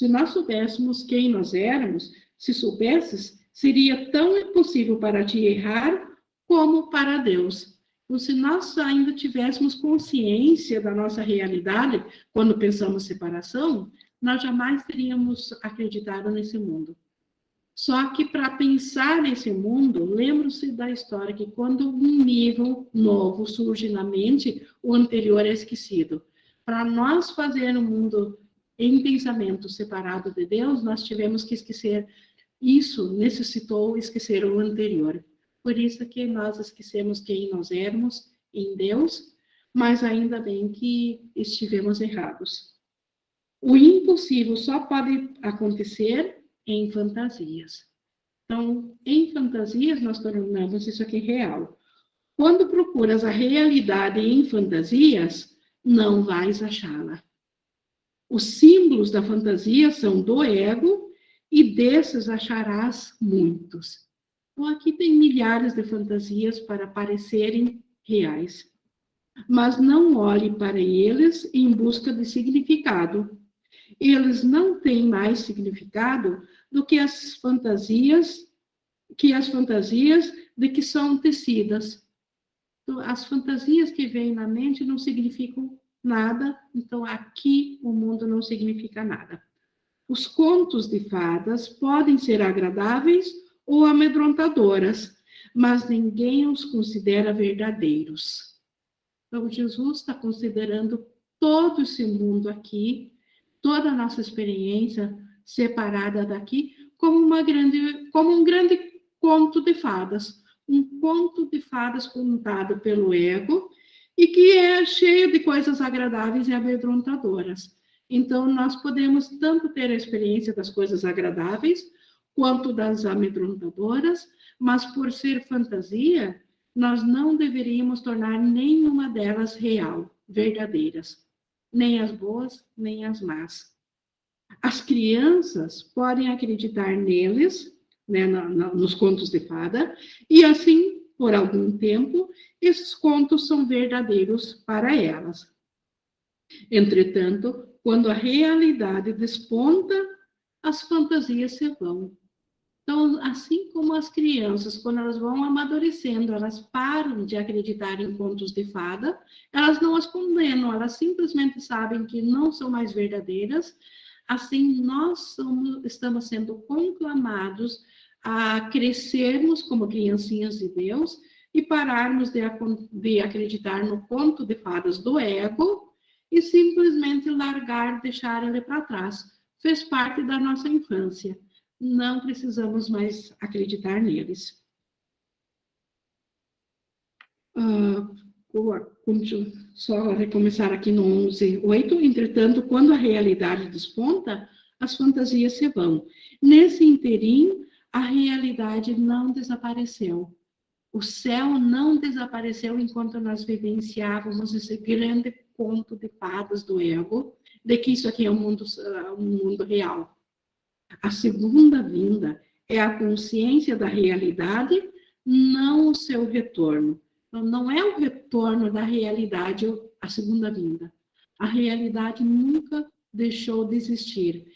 nós soubéssemos quem nós éramos, se soubesses, seria tão impossível para ti errar como para Deus. Então, se nós ainda tivéssemos consciência da nossa realidade, quando pensamos separação, nós jamais teríamos acreditado nesse mundo. Só que para pensar nesse mundo, lembre-se da história que quando um nível novo surge na mente, o anterior é esquecido. Para nós fazer um mundo em pensamento separado de Deus, nós tivemos que esquecer isso, necessitou esquecer o anterior. Por isso que nós esquecemos quem nós éramos em Deus, mas ainda bem que estivemos errados. O impossível só pode acontecer em fantasias. Então, em fantasias, nós tornamos isso aqui real. Quando procuras a realidade em fantasias, não vais achá-la. Os símbolos da fantasia são do ego, e desses acharás muitos. Então, aqui tem milhares de fantasias para parecerem reais. Mas não olhe para eles em busca de significado. Eles não têm mais significado do que as fantasias de que são tecidas. Então, as fantasias que vêm na mente não significam nada, então aqui o mundo não significa nada. Os contos de fadas podem ser agradáveis ou amedrontadoras, mas ninguém os considera verdadeiros. Então, Jesus está considerando todo esse mundo aqui, toda a nossa experiência separada daqui, como um grande conto de fadas. Um conto de fadas contado pelo ego e que é cheio de coisas agradáveis e amedrontadoras. Então, nós podemos tanto ter a experiência das coisas agradáveis quanto das amedrontadoras, mas por ser fantasia, nós não deveríamos tornar nenhuma delas real, verdadeiras, nem as boas, nem as más. As crianças podem acreditar neles, né, nos contos de fada, e assim, por algum tempo, esses contos são verdadeiros para elas. Entretanto, quando a realidade desponta, as fantasias se vão. Então, assim como as crianças, quando elas vão amadurecendo, elas param de acreditar em contos de fada, elas não as condenam, elas simplesmente sabem que não são mais verdadeiras. Assim, nós estamos sendo conclamados a crescermos como criancinhas de Deus e pararmos de acreditar no conto de fadas do ego e simplesmente largar, deixar ele para trás. Fez parte da nossa infância. Não precisamos mais acreditar neles. Só recomeçar aqui no 11:8. Entretanto, quando a realidade desponta, as fantasias se vão. Nesse interim, a realidade não desapareceu. O céu não desapareceu enquanto nós vivenciávamos esse grande conto de fadas do ego, de que isso aqui é um mundo real. A segunda vinda é a consciência da realidade, não o seu retorno. Então, não é o retorno da realidade a segunda vinda. A realidade nunca deixou de existir.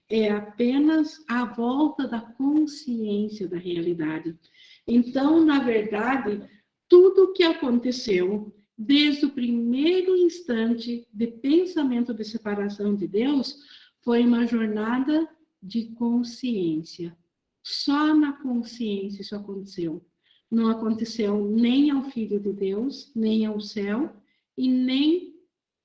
É apenas a volta da consciência da realidade. Então, na verdade, tudo o que aconteceu desde o primeiro instante de pensamento de separação de Deus foi uma jornada de consciência. Só na consciência isso aconteceu. Não aconteceu nem ao Filho de Deus, nem ao céu, e nem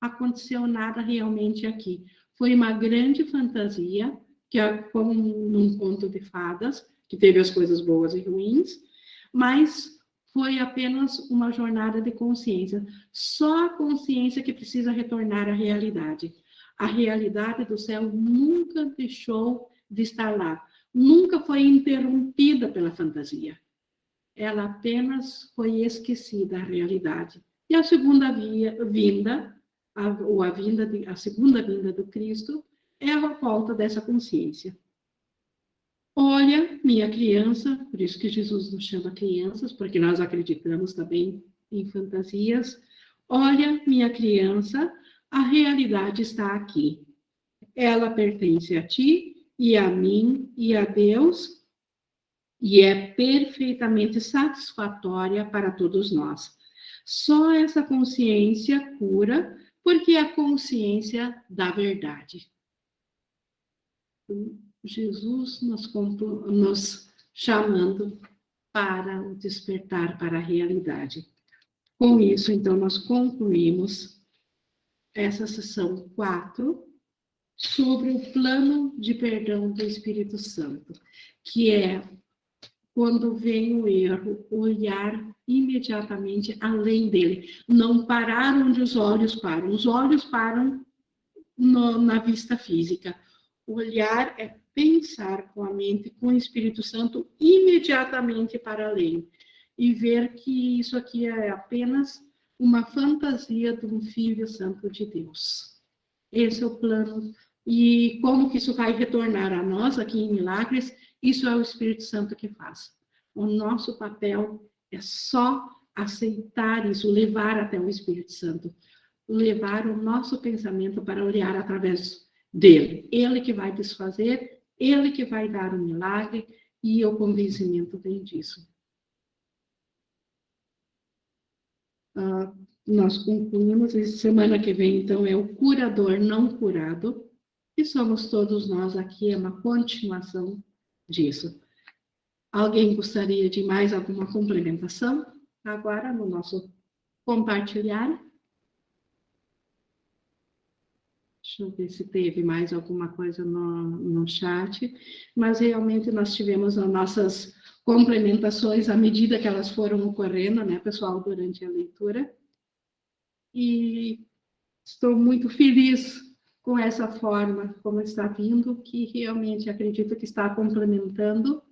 aconteceu nada realmente aqui. Foi uma grande fantasia, que é como num conto de fadas, que teve as coisas boas e ruins, mas foi apenas uma jornada de consciência. Só a consciência que precisa retornar à realidade. A realidade do céu nunca deixou de estar lá. nunca foi interrompida pela fantasia. Ela apenas foi esquecida, a realidade. E a segunda vinda, a segunda vinda do Cristo, é a volta dessa consciência. Olha, minha criança, por isso que Jesus nos chama crianças, porque nós acreditamos também em fantasias. Olha, minha criança, a realidade está aqui. Ela pertence a ti e a mim e a Deus, e é perfeitamente satisfatória para todos nós. Só essa consciência cura, porque é a consciência da verdade. Jesus nos chamando para o despertar para a realidade. Com isso, então, nós concluímos essa sessão 4 sobre o plano de perdão do Espírito Santo, que é, quando vem o erro, olhar imediatamente além dele, não parar onde os olhos param na vista física. Olhar é pensar com a mente, com o Espírito Santo, imediatamente para além, e ver que isso aqui é apenas uma fantasia de um Filho Santo de Deus. Esse é o plano. E como que isso vai retornar a nós aqui em Milagres? Isso é o Espírito Santo que faz. O nosso papel é só aceitar isso, levar até o Espírito Santo, levar o nosso pensamento para olhar através dele. Ele que vai desfazer, ele que vai dar o milagre, e o convencimento vem disso. Nós concluímos, e semana que vem, então, é o curador não curado, e somos todos nós aqui, é uma continuação disso. Alguém gostaria de mais alguma complementação? Agora, no nosso compartilhar. Deixa eu ver se teve mais alguma coisa no chat, mas realmente nós tivemos as nossas complementações à medida que elas foram ocorrendo, né, pessoal, durante a leitura. E estou muito feliz com essa forma como está vindo, que realmente acredito que está complementando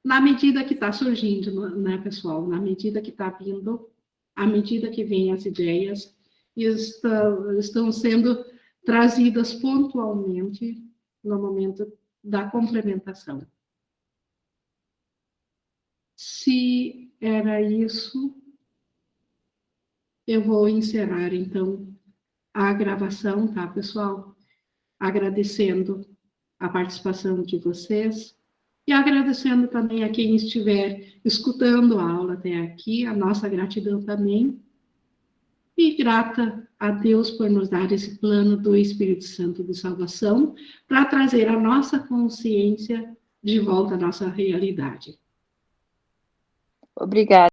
na medida que está surgindo, né, pessoal? Na medida que está vindo, à medida que vêm as ideias, estão sendo trazidas pontualmente no momento da complementação. Se era isso, eu vou encerrar, então, a gravação, tá, pessoal? Agradecendo a participação de vocês e agradecendo também a quem estiver escutando a aula até aqui, a nossa gratidão também. E grata a Deus por nos dar esse plano do Espírito Santo de salvação para trazer a nossa consciência de volta à nossa realidade. Obrigada.